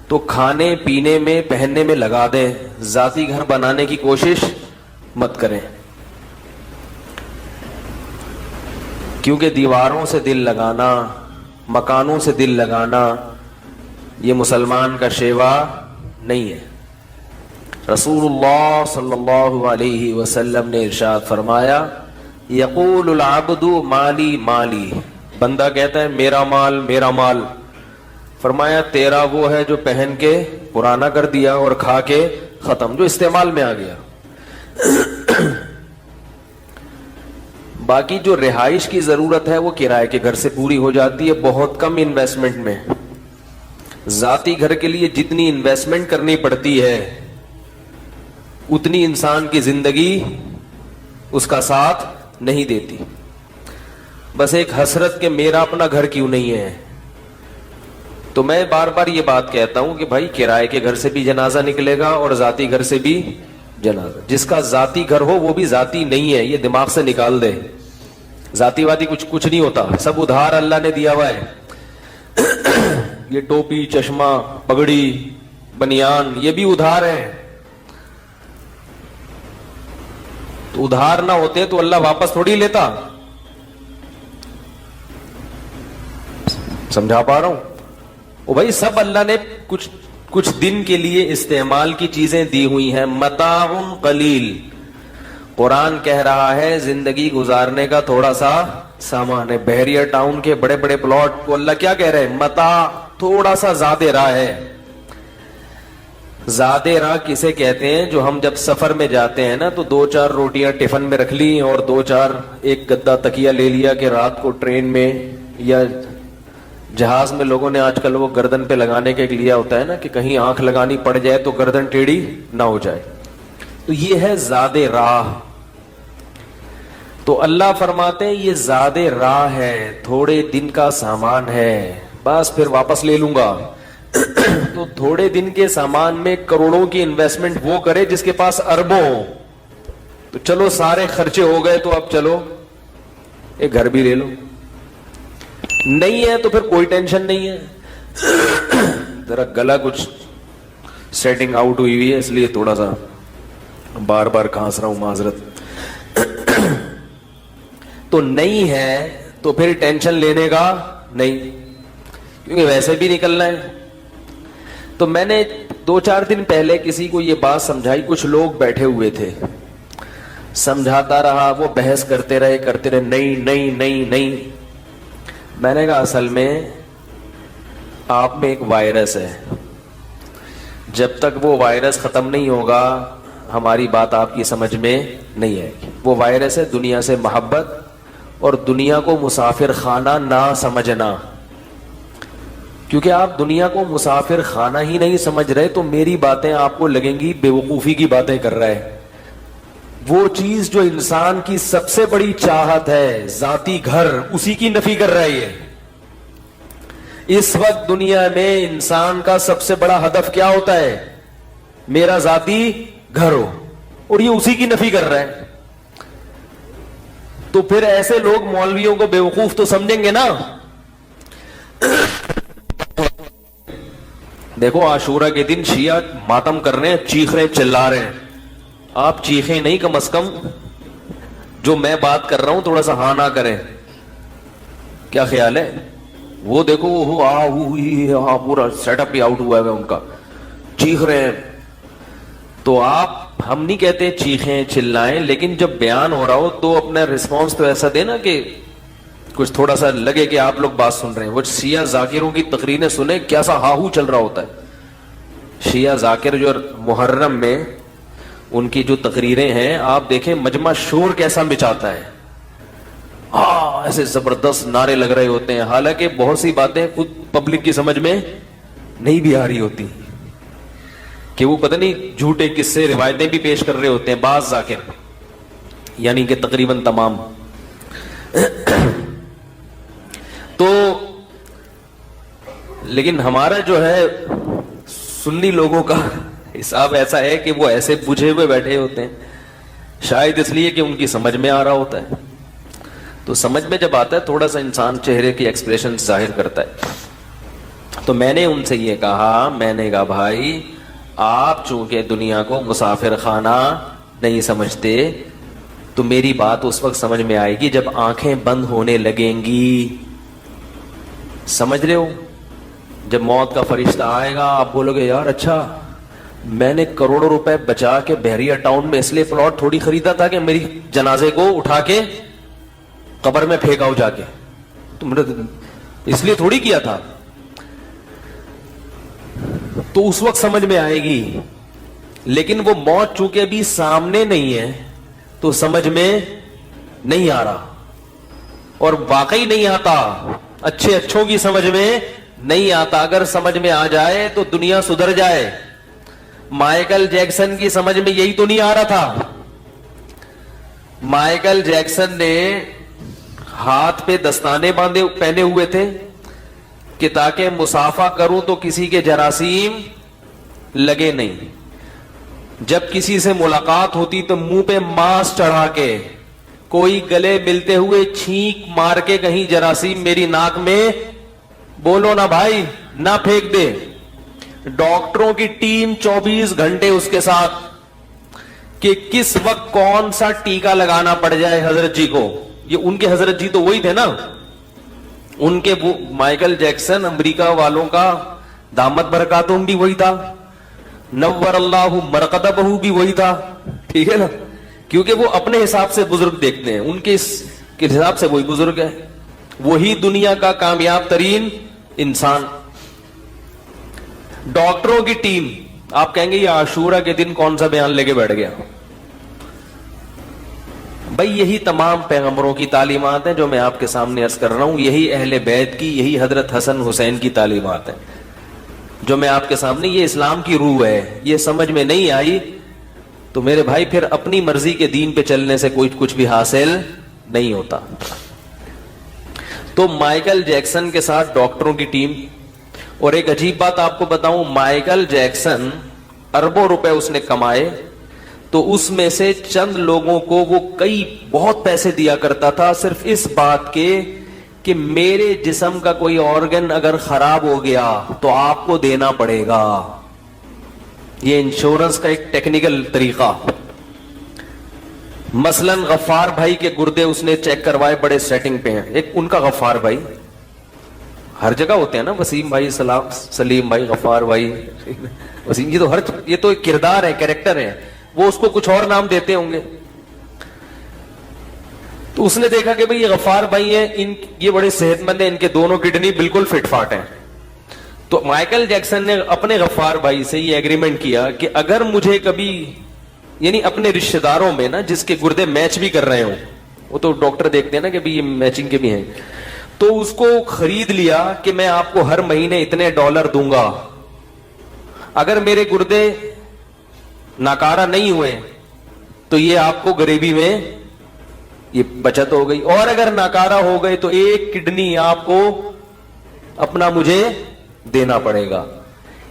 تو کھانے پینے میں پہننے میں لگا دیں، ذاتی گھر بنانے کی کوشش مت کریں. کیونکہ دیواروں سے دل لگانا، مکانوں سے دل لگانا یہ مسلمان کا شیوا نہیں ہے. رسول اللہ صلی اللہ علیہ وسلم نے ارشاد فرمایا، یقول العبد مالی مالی، بندہ کہتا ہے میرا مال میرا مال. فرمایا تیرا وہ ہے جو پہن کے پرانا کر دیا اور کھا کے ختم، جو استعمال میں آ گیا. باقی جو رہائش کی ضرورت ہے وہ کرائے کے گھر سے پوری ہو جاتی ہے بہت کم انویسٹمنٹ میں. ذاتی گھر کے لیے جتنی انویسٹمنٹ کرنی پڑتی ہے اتنی انسان کی زندگی اس کا ساتھ نہیں دیتی. بس ایک حسرت کہ میرا اپنا گھر کیوں نہیں ہے. تو میں بار بار یہ بات کہتا ہوں کہ بھائی کرائے کے گھر سے بھی جنازہ نکلے گا اور ذاتی گھر سے بھی جنازہ. جس کا ذاتی گھر ہو وہ بھی ذاتی نہیں ہے، یہ دماغ سے نکال دے. ذاتی وادی کچھ نہیں ہوتا، سب ادھار اللہ نے دیا ہوا ہے. یہ ٹوپی، چشمہ، پگڑی، بنیان یہ بھی ادھار ہے. تو ادھار نہ ہوتے تو اللہ واپس تھوڑی لیتا. سمجھا پا رہا ہوں؟ او بھائی سب اللہ نے کچھ دن کے لیے استعمال کی چیزیں دی ہوئی ہیں. متاع قلیل، قرآن کہہ رہا ہے زندگی گزارنے کا تھوڑا سا سامان ہے. بحریہ ٹاؤن کے بڑے بڑے پلاٹ کو اللہ کیا کہہ رہے ہیں؟ متاع، تھوڑا سا زیادہ راہ ہے. زیادہ راہ کسے کہتے ہیں؟ جو ہم جب سفر میں جاتے ہیں نا تو 2-4 روٹیاں ٹفن میں رکھ لی اور 2-4 ایک گدا تکیہ لے لیا کہ رات کو ٹرین میں یا جہاز میں لوگوں نے آج کل وہ گردن پہ لگانے کے لیا ہوتا ہے نا کہ کہیں آنکھ لگانی پڑ جائے تو گردن ٹیڑھی نہ ہو جائے. تو یہ ہے زیادہ راہ. تو اللہ فرماتے ہیں یہ زیادہ راہ ہے، تھوڑے دن کا سامان ہے، بس پھر واپس لے لوں گا. تو تھوڑے دن کے سامان میں کروڑوں کی انویسٹمنٹ وہ کرے جس کے پاس اربوں ہو. تو چلو سارے خرچے ہو گئے تو اب چلو ایک گھر بھی لے لو. نہیں ہے تو پھر کوئی ٹینشن نہیں ہے. ذرا گلا کچھ سیٹنگ آؤٹ ہوئی ہے، اس لیے تھوڑا سا بار بار کھانس رہا ہوں، معذرت۔ تو نہیں ہے تو پھر ٹینشن لینے کا نہیں، کیونکہ ویسے بھی نکلنا ہے۔ تو میں نے 2-4 دن پہلے کسی کو یہ بات سمجھائی، کچھ لوگ بیٹھے ہوئے تھے، سمجھاتا رہا، وہ بحث کرتے رہے نہیں نہیں نہیں نہیں۔ میں نے کہا اصل میں آپ میں ایک وائرس ہے، جب تک وہ وائرس ختم نہیں ہوگا ہماری بات آپ کی سمجھ میں نہیں آئے گی۔ وہ وائرس ہے دنیا سے محبت اور دنیا کو مسافر خانہ نہ سمجھنا۔ کیونکہ آپ دنیا کو مسافر خانہ ہی نہیں سمجھ رہے تو میری باتیں آپ کو لگیں گی بے وقوفی کی باتیں کر رہا ہے۔ وہ چیز جو انسان کی سب سے بڑی چاہت ہے، ذاتی گھر، اسی کی نفی کر رہا ہے۔ اس وقت دنیا میں انسان کا سب سے بڑا ہدف کیا ہوتا ہے؟ میرا ذاتی گھر ہو، اور یہ اسی کی نفی کر رہا ہے۔ تو پھر ایسے لوگ مولویوں کو بیوقوف تو سمجھیں گے نا۔ دیکھو عاشورہ کے دن شیعہ ماتم کر رہے ہیں، چیخ رہے ہیں، چلا رہے ہیں، آپ چیخیں نہیں، کم از کم جو میں بات کر رہا ہوں تھوڑا سا ہاں نہ کریں۔ کیا خیال ہے؟ وہ دیکھو وہ پورا سیٹ اپ ہی آؤٹ ہوا ہے ان کا، چیخ رہے ہیں۔ تو آپ، ہم نہیں کہتے چیخیں چلائیں، لیکن جب بیان ہو رہا ہو تو اپنا رسپانس تو ایسا دینا کہ کچھ تھوڑا سا لگے کہ آپ لوگ بات سن رہے ہیں۔ وہ شیعہ ذاکروں کی تقریریں سنیں، کیسا ہاہو چل رہا ہوتا ہے۔ شیعہ ذاکر جو محرم میں ان کی جو تقریریں ہیں، آپ دیکھیں مجمع شور کیسا مچاتا ہے، ایسے زبردست نعرے لگ رہے ہوتے ہیں، حالانکہ بہت سی باتیں خود پبلک کی سمجھ میں نہیں بھی آ رہی ہوتی، کہ وہ پتہ نہیں جھوٹے قصے روایتیں بھی پیش کر رہے ہوتے ہیں بعض ذاکر، یعنی کہ تقریباً تمام۔ تو لیکن ہمارا جو ہے سنی لوگوں کا حساب ایسا ہے کہ وہ ایسے بجھے ہوئے بیٹھے ہوتے ہیں، شاید اس لیے کہ ان کی سمجھ میں آ رہا ہوتا ہے۔ تو سمجھ میں جب آتا ہے تھوڑا سا انسان چہرے کی ایکسپریشن ظاہر کرتا ہے۔ تو میں نے ان سے یہ کہا، میں نے کہا بھائی آپ چونکہ دنیا کو مسافر خانہ نہیں سمجھتے تو میری بات اس وقت سمجھ میں آئے گی جب آنکھیں بند ہونے لگیں گی۔ سمجھ رہے ہو؟ جب موت کا فرشتہ آئے گا آپ بولو گے یار اچھا میں نے کروڑوں روپے بچا کے بحریہ ٹاؤن میں اس لیے پلاٹ تھوڑی خریدا تھا کہ میری جنازے کو اٹھا کے قبر میں پھینکاؤ جا کے، تم نے اس لیے تھوڑی کیا تھا۔ تو اس وقت سمجھ میں آئے گی، لیکن وہ موت چونکہ ابھی سامنے نہیں ہے تو سمجھ میں نہیں آ رہا، اور واقعی نہیں آتا، اچھے اچھوں کی سمجھ میں نہیں آتا۔ اگر سمجھ میں آ جائے تو دنیا سدھر جائے۔ مائیکل جیکسن کی سمجھ میں یہی تو نہیں آ رہا تھا۔ مائیکل جیکسن نے ہاتھ پہ دستانے پہنے ہوئے تھے کہ تاکہ مسافہ کروں تو کسی کے جراثیم لگے نہیں۔ جب کسی سے ملاقات ہوتی تو منہ پہ ماسک چڑھا کے، کوئی گلے ملتے ہوئے چھینک مار کے کہیں جراثیم میری ناک میں بولو نا بھائی، نہ پھینک دے۔ ڈاکٹروں کی ٹیم 24 گھنٹے اس کے ساتھ کہ کس وقت کون سا ٹیکا لگانا پڑ جائے حضرت جی کو۔ یہ ان کے حضرت جی تو وہی تھے نا، ان کے مائیکل جیکسن امریکہ والوں کا دامت برکاتہم بھی وہی تھا، نور اللہ مرقدہ بھی وہی تھا، ٹھیک ہے نا، کیونکہ وہ اپنے حساب سے بزرگ دیکھتے ہیں، ان کے حساب سے وہی بزرگ ہے، وہی دنیا کا کامیاب ترین انسان۔ ڈاکٹروں کی ٹیم، آپ کہیں گے یہ عاشورہ کے دن کون سا بیان لے کے بیٹھ گیا؟ بھائی یہی تمام پیغمبروں کی تعلیمات ہیں جو میں آپ کے سامنے عرض کر رہا ہوں، یہی اہل بیت کی، یہی حضرت حسن حسین کی تعلیمات ہیں جو میں آپ کے سامنے، یہ اسلام کی روح ہے۔ یہ سمجھ میں نہیں آئی تو میرے بھائی پھر اپنی مرضی کے دین پہ چلنے سے کچھ بھی حاصل نہیں ہوتا۔ تو مائیکل جیکسن کے ساتھ ڈاکٹروں کی ٹیم، اور ایک عجیب بات آپ کو بتاؤں، مائیکل جیکسن اربوں روپے اس نے کمائے تو اس میں سے چند لوگوں کو وہ بہت پیسے دیا کرتا تھا، صرف اس بات کے کہ میرے جسم کا کوئی آرگن اگر خراب ہو گیا تو آپ کو دینا پڑے گا. یہ انشورنس کا ایک ٹیکنیکل طریقہ. مثلا غفار بھائی کے گردے اس نے چیک کروائے, بڑے سیٹنگ پہ ہیں. ایک ان کا غفار بھائی, ہر جگہ ہوتے ہیں نا, وسیم بھائی, سلیم بھائی, غفار بھائی, وسیم, یہ تو ایک کردار ہے, کیریکٹر ہے. وہ اس کو کچھ اور نام دیتے ہوں گے. تو اس نے دیکھا کہ بھئی یہ غفار بھائی ہیں, یہ بڑے صحت مند ہیں, ان کے دونوں کڈنی بالکل فٹ فاٹ ہیں. تو مائیکل جیکسن نے اپنے غفار بھائی سے یہ ایگریمنٹ کیا کہ اگر مجھے کبھی, یعنی اپنے رشتہ داروں میں نا جس کے گردے میچ بھی کر رہے ہوں, وہ تو ڈاکٹر دیکھتے ہیں نا کہ بھئی یہ میچنگ کے بھی ہیں, تو اس کو خرید لیا کہ میں آپ کو ہر مہینے اتنے ڈالر دوں گا. اگر میرے گردے ناکارہ نہیں ہوئے تو یہ آپ کو غریبی میں یہ بچت ہو گئی, اور اگر ناکارہ ہو گئے تو ایک کڈنی آپ کو اپنا مجھے دینا پڑے گا.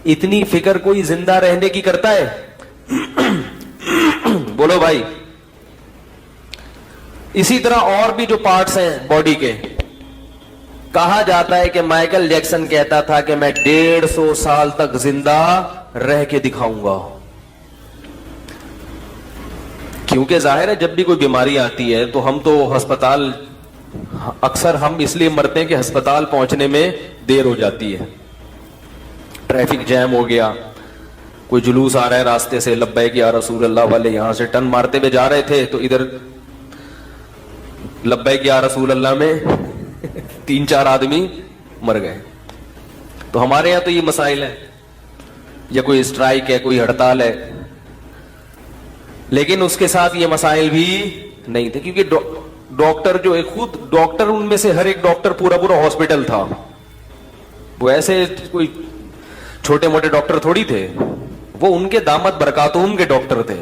اتنی فکر کوئی زندہ رہنے کی کرتا ہے؟ بولو بھائی. اسی طرح اور بھی جو پارٹس ہیں باڈی کے, کہا جاتا ہے کہ مائیکل جیکسن کہتا تھا کہ میں 150 سال تک زندہ رہ کے دکھاؤں گا. کیونکہ ظاہر ہے جب بھی کوئی بیماری آتی ہے تو ہم تو ہسپتال, اکثر ہم اس لیے مرتے ہیں کہ ہسپتال پہنچنے میں دیر ہو جاتی ہے. ٹریفک جیم ہو گیا, کوئی جلوس آ رہا ہے راستے سے, لبیک یا رسول اللہ والے یہاں سے ٹن مارتے ہوئے جا رہے تھے تو ادھر لبیک یا رسول اللہ میں 3-4 آدمی مر گئے. تو ہمارے یہاں تو یہ مسائل ہیں, یا کوئی اسٹرائک ہے, کوئی ہڑتال ہے, لیکن اس کے ساتھ یہ مسائل بھی نہیں تھے, کیونکہ ڈاکٹر جو ایک خود ڈاکٹر, ان میں سے ہر ایک ڈاکٹر پورا ہاسپٹل تھا. وہ ایسے کوئی چھوٹے موٹے ڈاکٹر تھوڑی تھے, وہ ان کے دامت برکاتہم کے ڈاکٹر تھے.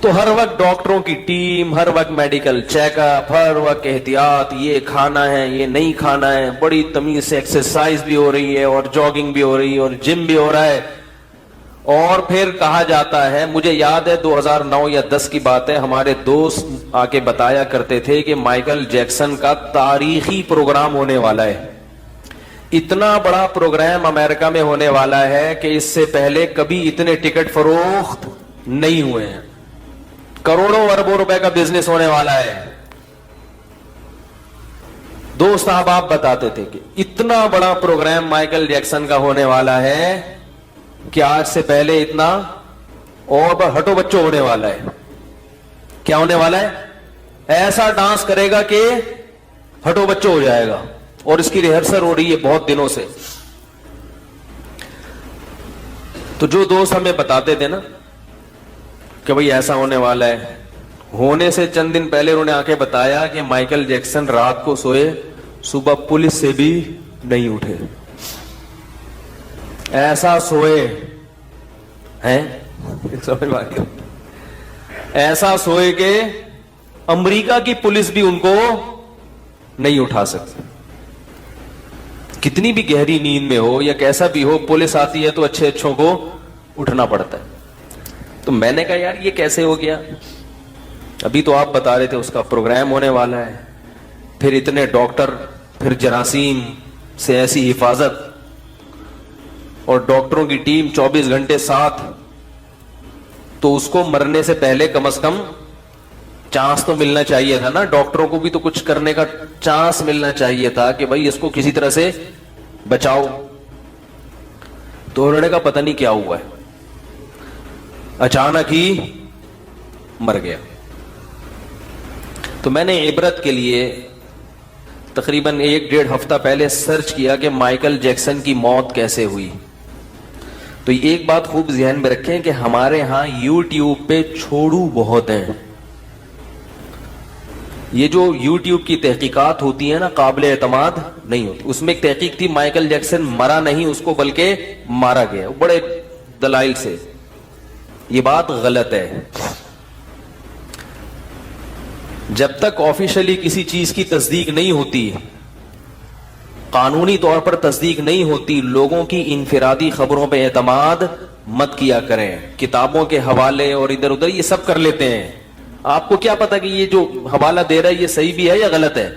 تو ہر وقت ڈاکٹروں کی ٹیم, ہر وقت میڈیکل چیک اپ, ہر وقت احتیاط, یہ کھانا ہے, یہ نہیں کھانا ہے, بڑی تمیز سے ایکسرسائز بھی ہو رہی ہے, اور جاگنگ بھی ہو رہی ہے, اور جم بھی ہو رہا ہے. اور پھر کہا جاتا ہے, مجھے یاد ہے 2009 یا 10 کی بات ہے, ہمارے دوست آ کے بتایا کرتے تھے کہ مائیکل جیکسن کا تاریخی پروگرام ہونے والا ہے. اتنا بڑا پروگرام امریکہ میں ہونے والا ہے کہ اس سے پہلے کبھی اتنے ٹکٹ فروخت نہیں ہوئے ہیں. کروڑوں اربوں روپے کا بزنس ہونے والا ہے. دوست احباب بتاتے تھے کہ اتنا بڑا پروگرام مائیکل جیکسن کا ہونے والا ہے کہ آج سے پہلے اتنا, اور ہٹو بچوں ہونے والا ہے. کیا ہونے والا ہے؟ ایسا ڈانس کرے گا کہ ہٹو بچوں ہو جائے گا, اور اس کی ریہرسل ہو رہی ہے بہت دنوں سے. تو جو دوست ہمیں بتاتے تھے نا کہ بھئی ایسا ہونے والا ہے, ہونے سے چند دن پہلے انہوں نے آ کے بتایا کہ مائیکل جیکسن رات کو سوئے, صبح پولیس سے بھی نہیں اٹھے. ایسا سوئے ہیں, سمجھ میں آ گیا, ایسا سوئے کہ امریکہ کی پولیس بھی ان کو نہیں اٹھا سکتی. کتنی بھی گہری نیند میں ہو یا کیسا بھی ہو, پولیس آتی ہے تو اچھے اچھوں کو اٹھنا پڑتا ہے. تو میں نے کہا یار یہ کیسے ہو گیا؟ ابھی تو آپ بتا رہے تھے اس کا پروگرام ہونے والا ہے, پھر اتنے ڈاکٹر, پھر جراثیم سے ایسی حفاظت, اور ڈاکٹروں کی ٹیم 24 گھنٹے ساتھ. تو اس کو مرنے سے پہلے کم از کم چانس تو ملنا چاہیے تھا نا, ڈاکٹروں کو بھی تو کچھ کرنے کا چانس ملنا چاہیے تھا کہ بھائی اس کو کسی طرح سے بچاؤ. تو انہوں نے کہا پتہ نہیں کیا ہوا ہے, اچانک ہی مر گیا. تو میں نے عبرت کے لیے تقریباً 1-1.5 ہفتہ پہلے سرچ کیا کہ مائیکل جیکسن کی موت کیسے ہوئی. تو ایک بات خوب ذہن میں رکھیں کہ ہمارے ہاں یوٹیوب پہ چھوڑو بہت ہیں. یہ جو یوٹیوب کی تحقیقات ہوتی ہیں نا, قابل اعتماد نہیں ہوتی. اس میں ایک تحقیق تھی, مائیکل جیکسن مرا نہیں, اس کو بلکہ مارا گیا, بڑے دلائل سے. یہ بات غلط ہے. جب تک آفیشلی کسی چیز کی تصدیق نہیں ہوتی, قانونی طور پر تصدیق نہیں ہوتی, لوگوں کی انفرادی خبروں پہ اعتماد مت کیا کریں. کتابوں کے حوالے اور ادھر ادھر یہ سب کر لیتے ہیں. آپ کو کیا پتا کہ یہ جو حوالہ دے رہا ہے یہ صحیح بھی ہے یا غلط ہے؟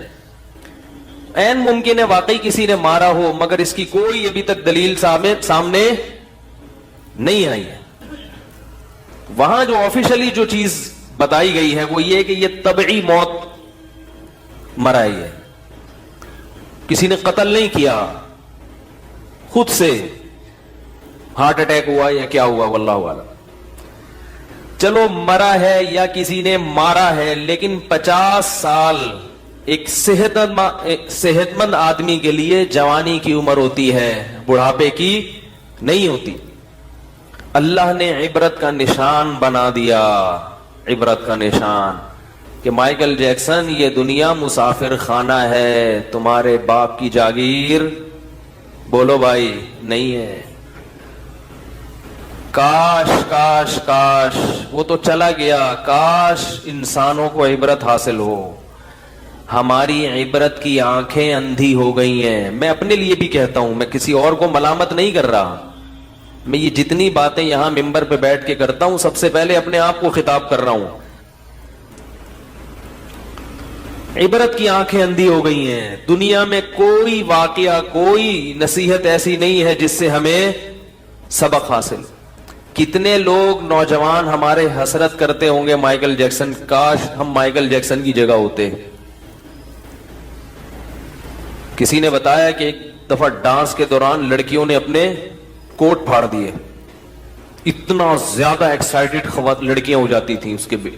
این ممکن ہے واقعی کسی نے مارا ہو، مگر اس کی کوئی ابھی تک دلیل سامنے نہیں آئی ہے۔ وہاں جو آفیشلی جو چیز بتائی گئی ہے وہ یہ کہ یہ طبعی موت مرائی ہے، کسی نے قتل نہیں کیا، خود سے ہارٹ اٹیک ہوا یا کیا ہوا واللہ اعلم۔ چلو مرا ہے یا کسی نے مارا ہے، لیکن 50 سال ایک صحت مند آدمی کے لیے جوانی کی عمر ہوتی ہے، بڑھاپے کی نہیں ہوتی۔ اللہ نے عبرت کا نشان بنا دیا، عبرت کا نشان، کہ مائیکل جیکسن یہ دنیا مسافر خانہ ہے، تمہارے باپ کی جاگیر بولو بھائی نہیں ہے۔ کاش کاش کاش وہ تو چلا گیا، کاش انسانوں کو عبرت حاصل ہو۔ ہماری عبرت کی آنکھیں اندھی ہو گئی ہیں۔ میں اپنے لیے بھی کہتا ہوں، میں کسی اور کو ملامت نہیں کر رہا، میں یہ جتنی باتیں یہاں ممبر پہ بیٹھ کے کرتا ہوں سب سے پہلے اپنے آپ کو خطاب کر رہا ہوں۔ عبرت کی آنکھیں اندھی ہو گئی ہیں۔ دنیا میں کوئی واقعہ، کوئی نصیحت ایسی نہیں ہے جس سے ہمیں سبق حاصل۔ کتنے لوگ نوجوان ہمارے حسرت کرتے ہوں گے مائیکل جیکسن، کاش ہم مائیکل جیکسن کی جگہ ہوتے۔ کسی نے بتایا کہ ایک دفعہ ڈانس کے دوران لڑکیوں نے اپنے کوٹ پھاڑ دیے، اتنا زیادہ ایکسائٹڈ لڑکیاں ہو جاتی تھیں اس کے بھی۔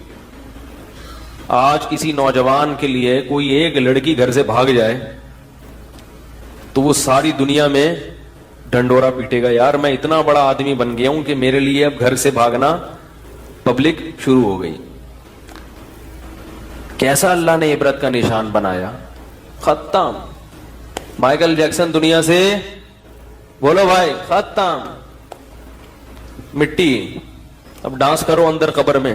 آج کسی نوجوان کے لیے کوئی ایک لڑکی گھر سے بھاگ جائے تو وہ ساری دنیا میں ڈنڈورا پیٹے گا، یار میں اتنا بڑا آدمی بن گیا ہوں کہ میرے لیے اب گھر سے بھاگنا پبلک شروع ہو گئی۔ کیسا اللہ نے عبرت کا نشان بنایا، ختم۔ مائیکل جیکسن دنیا سے بولو بھائی ختم، مٹی۔ اب ڈانس کرو اندر قبر میں،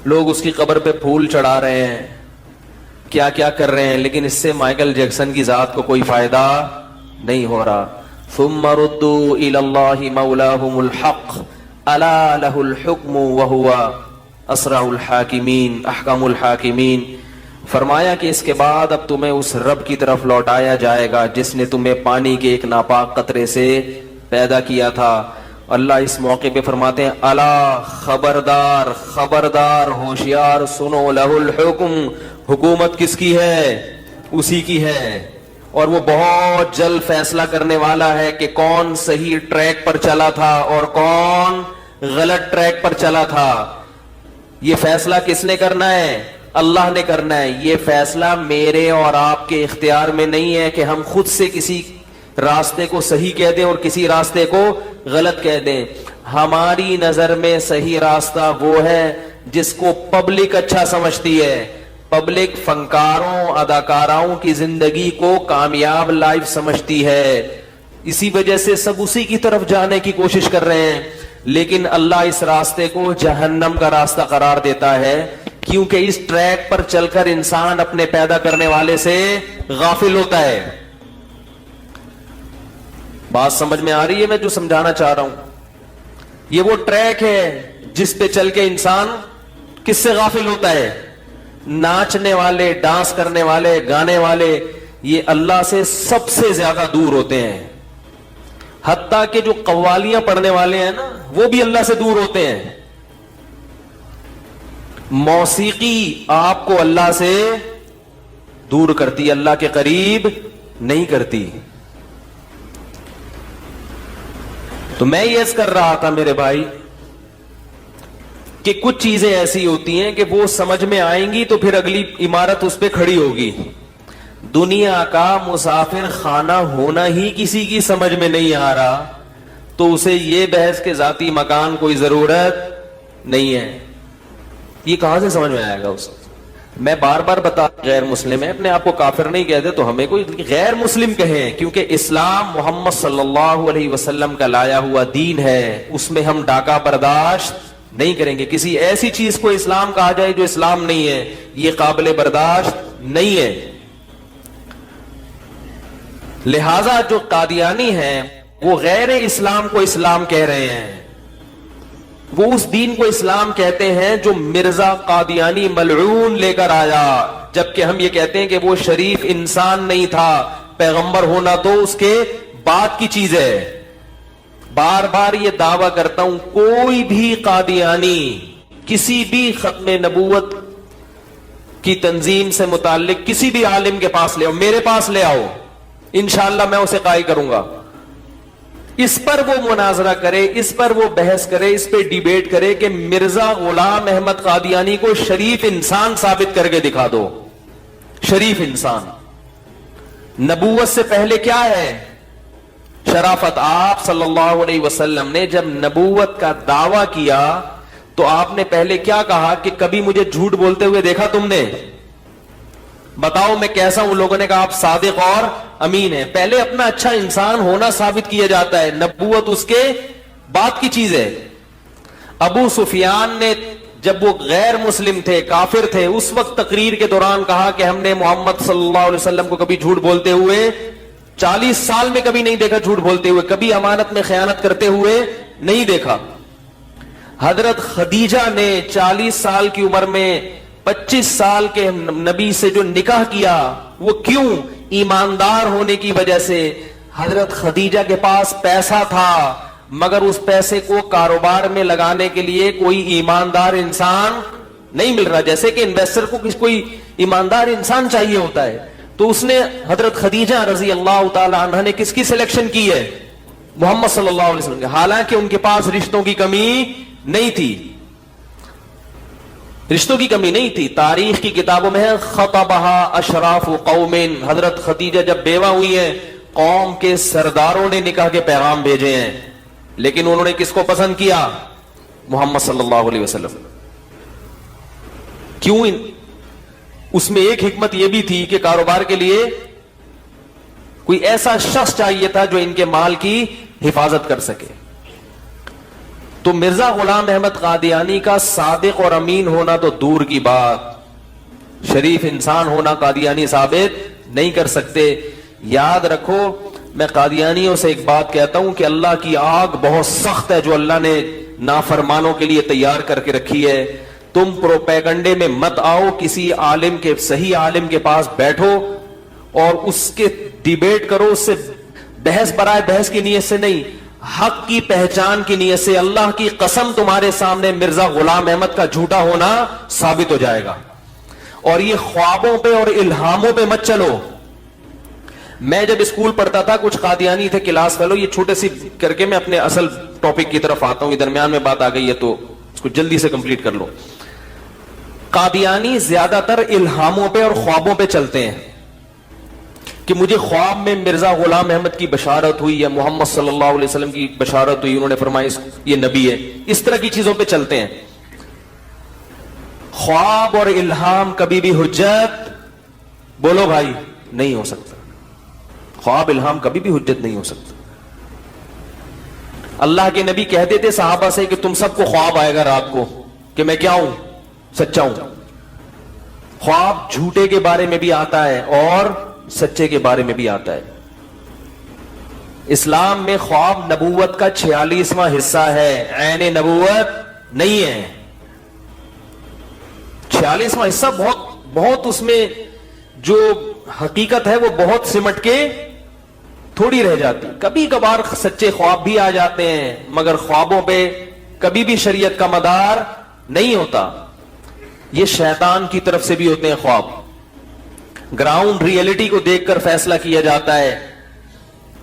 لوگ اس کی قبر پہ پھول چڑھا رہے ہیں، کیا کیا کر رہے ہیں، لیکن اس سے مائیکل جیکسن کی ذات کو کوئی فائدہ نہیں ہو رہا۔ ثم ردوا الى الله مولاهم الحق الا له الحكم وهو اسرع الحاکمین احکم الحاکمین۔ فرمایا کہ اس کے بعد اب تمہیں اس رب کی طرف لوٹایا جائے گا جس نے تمہیں پانی کے ایک ناپاک قطرے سے پیدا کیا تھا۔ اللہ اس موقع پہ فرماتے ہیں الا، خبردار خبردار ہوشیار سنو، لہ الحکم، حکومت کس کی ہے؟ اسی کی ہے، اور وہ بہت جلد فیصلہ کرنے والا ہے کہ کون صحیح ٹریک پر چلا تھا اور کون غلط ٹریک پر چلا تھا۔ یہ فیصلہ کس نے کرنا ہے؟ اللہ نے کرنا ہے۔ یہ فیصلہ میرے اور آپ کے اختیار میں نہیں ہے کہ ہم خود سے کسی راستے کو صحیح کہہ دیں اور کسی راستے کو غلط کہہ دیں۔ ہماری نظر میں صحیح راستہ وہ ہے جس کو پبلک اچھا سمجھتی ہے۔ پبلک فنکاروں، اداکاراؤں کی زندگی کو کامیاب لائف سمجھتی ہے، اسی وجہ سے سب اسی کی طرف جانے کی کوشش کر رہے ہیں، لیکن اللہ اس راستے کو جہنم کا راستہ قرار دیتا ہے، کیونکہ اس ٹریک پر چل کر انسان اپنے پیدا کرنے والے سے غافل ہوتا ہے۔ بات سمجھ میں آ رہی ہے میں جو سمجھانا چاہ رہا ہوں؟ یہ وہ ٹریک ہے جس پہ چل کے انسان کس سے غافل ہوتا ہے؟ ناچنے والے، ڈانس کرنے والے، گانے والے، یہ اللہ سے سب سے زیادہ دور ہوتے ہیں۔ حتیٰ کہ جو قوالیاں پڑھنے والے ہیں نا، وہ بھی اللہ سے دور ہوتے ہیں۔ موسیقی آپ کو اللہ سے دور کرتی، اللہ کے قریب نہیں کرتی۔ تو میں یہ عرض کر رہا تھا میرے بھائی کہ کچھ چیزیں ایسی ہوتی ہیں کہ وہ سمجھ میں آئیں گی تو پھر اگلی عمارت اس پہ کھڑی ہوگی۔ دنیا کا مسافر خانہ ہونا ہی کسی کی سمجھ میں نہیں آ رہا تو اسے یہ بحث کے ذاتی مکان کوئی ضرورت نہیں ہے، یہ کہاں سے سمجھ میں آئے گا اسے؟ میں بار بار بتا، غیر مسلم ہے، اپنے آپ کو کافر نہیں کہتے تو ہمیں کوئی غیر مسلم کہیں، کیونکہ اسلام محمد صلی اللہ علیہ وسلم کا لایا ہوا دین ہے، اس میں ہم ڈاکہ برداشت نہیں کریں گے۔ کسی ایسی چیز کو اسلام کہا جائے جو اسلام نہیں ہے، یہ قابل برداشت نہیں ہے۔ لہذا جو قادیانی ہیں وہ غیر اسلام کو اسلام کہہ رہے ہیں، وہ اس دین کو اسلام کہتے ہیں جو مرزا قادیانی ملعون لے کر آیا۔ جبکہ ہم یہ کہتے ہیں کہ وہ شریف انسان نہیں تھا، پیغمبر ہونا تو اس کے بعد کی چیز ہے. بار بار یہ دعویٰ کرتا ہوں، کوئی بھی قادیانی کسی بھی ختم نبوت کی تنظیم سے متعلق کسی بھی عالم کے پاس لے آؤ، میرے پاس لے آؤ، انشاءاللہ میں اسے قائل کروں گا. اس پر وہ مناظرہ کرے، اس پر وہ بحث کرے، اس پہ ڈیبیٹ کرے کہ مرزا غلام احمد قادیانی کو شریف انسان ثابت کر کے دکھا دو. شریف انسان نبوت سے پہلے کیا ہے؟ شرافت. آپ صلی اللہ علیہ وسلم نے جب نبوت کا دعویٰ کیا تو آپ نے پہلے کیا کہا کہ کبھی مجھے جھوٹ بولتے ہوئے دیکھا تم نے؟ بتاؤ میں کیسا ہوں؟ لوگوں نے کہا آپ صادق اور امین ہیں. پہلے اپنا اچھا انسان ہونا ثابت کیا جاتا ہے، نبوت اس کے بعد کی چیز ہے. ابو سفیان نے جب وہ غیر مسلم تھے، کافر تھے، اس وقت تقریر کے دوران کہا کہ ہم نے محمد صلی اللہ علیہ وسلم کو کبھی جھوٹ بولتے ہوئے 40 سال میں کبھی نہیں دیکھا، جھوٹ بولتے ہوئے کبھی امانت میں خیانت کرتے ہوئے نہیں دیکھا. حضرت خدیجہ نے 40 سال کی عمر میں 25 سال کے نبی سے جو نکاح کیا، وہ کیوں؟ ایماندار ہونے کی وجہ سے. حضرت خدیجہ کے پاس پیسہ تھا مگر اس پیسے کو کاروبار میں لگانے کے لیے کوئی ایماندار انسان نہیں مل رہا، جیسے کہ انویسٹر کو کوئی ایماندار انسان چاہیے ہوتا ہے. تو اس نے حضرت خدیجہ رضی اللہ تعالی عنہ نے کس کی سلیکشن کی ہے؟ محمد صلی اللہ علیہ وسلم. حالانکہ ان کے پاس رشتوں کی کمی نہیں تھی، رشتوں کی کمی نہیں تھی. تاریخ کی کتابوں میں ہے خطبہا اشراف قوم. حضرت خدیجہ جب بیوہ ہوئی ہیں، قوم کے سرداروں نے نکاح کے پیغام بھیجے ہیں، لیکن انہوں نے کس کو پسند کیا؟ محمد صلی اللہ علیہ وسلم. کیوں؟ اس میں ایک حکمت یہ بھی تھی کہ کاروبار کے لیے کوئی ایسا شخص چاہیے تھا جو ان کے مال کی حفاظت کر سکے. تو مرزا غلام احمد قادیانی کا صادق اور امین ہونا تو دور کی بات، شریف انسان ہونا قادیانی ثابت نہیں کر سکتے. یاد رکھو، میں قادیانیوں سے ایک بات کہتا ہوں کہ اللہ کی آگ بہت سخت ہے جو اللہ نے نافرمانوں کے لیے تیار کر کے رکھی ہے. تم پروپیگنڈے میں مت آؤ، کسی عالم کے، صحیح عالم کے پاس بیٹھو اور اس کے ڈیبیٹ کرو، اس سے بحث برائے بحث کی نیت سے نہیں، حق کی پہچان کی نیت سے. اللہ کی قسم تمہارے سامنے مرزا غلام احمد کا جھوٹا ہونا ثابت ہو جائے گا. اور یہ خوابوں پہ اور الہاموں پہ مت چلو. میں جب اسکول پڑھتا تھا، کچھ قادیانی تھے کلاس فیلو. یہ چھوٹے سی کر کے میں اپنے اصل ٹاپک کی طرف آتا ہوں، درمیان میں بات آ گئی ہے تو اس کو جلدی سے کمپلیٹ کر لو. قادیانی زیادہ تر الہاموں پہ اور خوابوں پہ چلتے ہیں کہ مجھے خواب میں مرزا غلام احمد کی بشارت ہوئی یا محمد صلی اللہ علیہ وسلم کی بشارت ہوئی، انہوں نے فرمایا یہ نبی ہے. اس طرح کی چیزوں پہ چلتے ہیں. خواب اور الہام کبھی بھی حجت، بولو بھائی، نہیں ہو سکتا. خواب الہام کبھی بھی حجت نہیں ہو سکتا. اللہ کے نبی کہتے تھے صحابہ سے کہ تم سب کو خواب آئے گا رات کو کہ میں کیا ہوں؟ سچا ہوں. خواب جھوٹے کے بارے میں بھی آتا ہے اور سچے کے بارے میں بھی آتا ہے. اسلام میں خواب نبوت کا 46واں حصہ ہے، عین نبوت نہیں ہے. 46واں حصہ بہت اس میں جو حقیقت ہے وہ بہت سمٹ کے تھوڑی رہ جاتی. کبھی کبھار سچے خواب بھی آ جاتے ہیں مگر خوابوں پہ کبھی بھی شریعت کا مدار نہیں ہوتا. یہ شیطان کی طرف سے بھی ہوتے ہیں خواب. گراؤنڈ ریئلٹی کو دیکھ کر فیصلہ کیا جاتا ہے.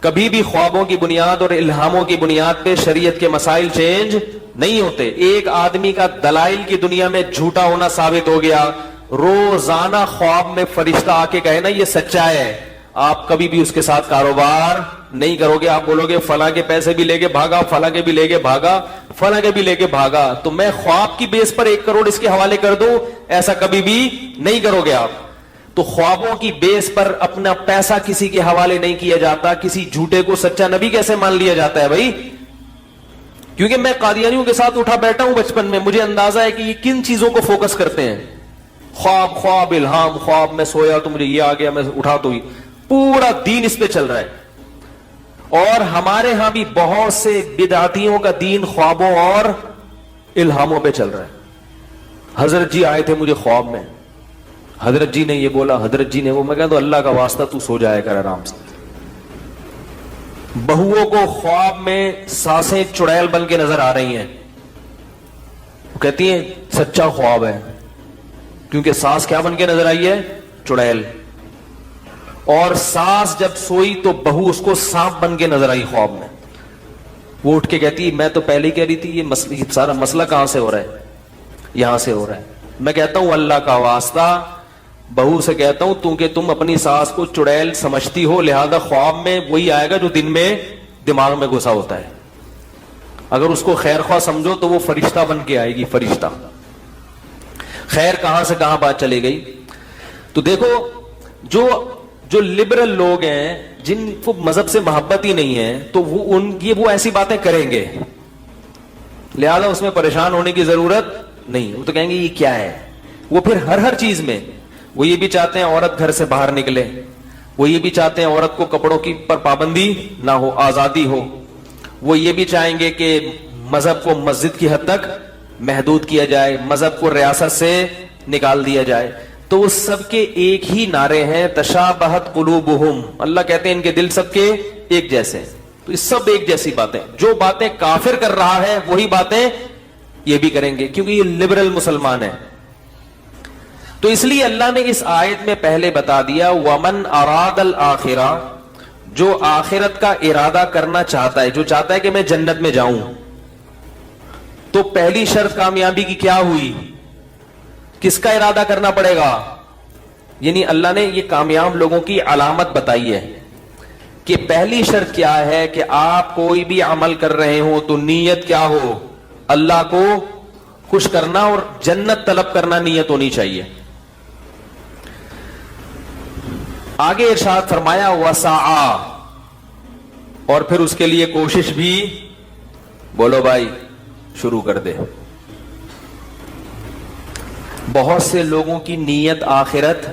کبھی بھی خوابوں کی بنیاد اور الہاموں کی بنیاد پہ شریعت کے مسائل چینج نہیں ہوتے. ایک آدمی کا دلائل کی دنیا میں جھوٹا ہونا ثابت ہو گیا، روزانہ خواب میں فرشتہ آ کے کہے نا یہ سچا ہے، آپ کبھی بھی اس کے ساتھ کاروبار نہیں کرو گے. آپ بولو گے فلاں کے پیسے بھی لے کے بھاگا، فلاں کے بھی لے کے بھاگا، فلاں کے بھی لے کے بھاگا، تو میں خواب کی بیس پر 1 کروڑ اس کے حوالے کر دوں، ایسا کبھی بھی نہیں کرو گے آپ. تو خوابوں کی بیس پر اپنا پیسہ کسی کے حوالے نہیں کیا جاتا. کسی جھوٹے کو سچا نبی کیسے مان لیا جاتا ہے بھائی؟ کیونکہ میں قادیانیوں کے ساتھ اٹھا بیٹھا ہوں بچپن میں، مجھے اندازہ ہے کہ یہ کن چیزوں کو فوکس کرتے ہیں. خواب، خواب، الہام. خواب میں سویا تو مجھے یہ آ گیا، میں اٹھا تو ہی پورا دین اس پہ چل رہا ہے. اور ہمارے ہاں بھی بہت سے بدعتیوں کا دین خوابوں اور الہاموں پہ چل رہا ہے. حضرت جی آئے تھے مجھے خواب میں، حضرت جی نے یہ بولا, حضرت جی نے وہ. میں کہا تو اللہ کا واسطہ تو سو جائے کر آرام سے. بہوؤں کو خواب میں سانسیں چڑیل بن کے نظر آ رہی ہیں. وہ کہتی ہیں سچا خواب ہے, کیونکہ سانس کیا بن کے نظر آئی ہے؟ چڑیل. اور سانس جب سوئی تو بہو اس کو سانپ بن کے نظر آئی خواب میں. وہ اٹھ کے کہتی میں تو پہلے ہی کہہ رہی تھی یہ سارا مسئلہ کہاں سے ہو رہا ہے؟ یہاں سے ہو رہا ہے. میں کہتا ہوں اللہ کا واسطہ, بہو سے کہتا ہوں تو کہ تم اپنی سانس کو چڑیل سمجھتی ہو, لہذا خواب میں وہی آئے گا جو دن میں دماغ میں گھسا ہوتا ہے. اگر اس کو خیر خواہ سمجھو تو وہ فرشتہ بن کے آئے گی, فرشتہ. خیر کہاں سے کہاں بات چلی گئی. تو دیکھو جو لبرل لوگ ہیں, جن کو مذہب سے محبت ہی نہیں ہے, تو وہ ایسی باتیں کریں گے, لہذا اس میں پریشان ہونے کی ضرورت نہیں. وہ تو کہیں گے یہ کیا ہے. وہ پھر ہر چیز میں وہ یہ بھی چاہتے ہیں عورت گھر سے باہر نکلے, وہ یہ بھی چاہتے ہیں عورت کو کپڑوں کی پر پابندی نہ ہو, آزادی ہو. وہ یہ بھی چاہیں گے کہ مذہب کو مسجد کی حد تک محدود کیا جائے, مذہب کو ریاست سے نکال دیا جائے. تو وہ سب کے ایک ہی نعرے ہیں, تشابہت قلوبہم. اللہ کہتے ہیں ان کے دل سب کے ایک جیسے. تو یہ سب ایک جیسی باتیں, جو باتیں کافر کر رہا ہے وہی باتیں یہ بھی کریں گے, کیونکہ یہ لبرل مسلمان ہے. تو اس لیے اللہ نے اس آیت میں پہلے بتا دیا ومن اراد الآخرہ, جو آخرت کا ارادہ کرنا چاہتا ہے, جو چاہتا ہے کہ میں جنت میں جاؤں, تو پہلی شرط کامیابی کی کیا ہوئی؟ کس کا ارادہ کرنا پڑے گا؟ یعنی اللہ نے یہ کامیاب لوگوں کی علامت بتائی ہے کہ پہلی شرط کیا ہے کہ آپ کوئی بھی عمل کر رہے ہو تو نیت کیا ہو؟ اللہ کو خوش کرنا اور جنت طلب کرنا نیت ہونی چاہیے. آگے ارشاد فرمایا وسعا, اور پھر اس کے لیے کوشش بھی. بولو بھائی شروع کر دے. بہت سے لوگوں کی نیت آخرت.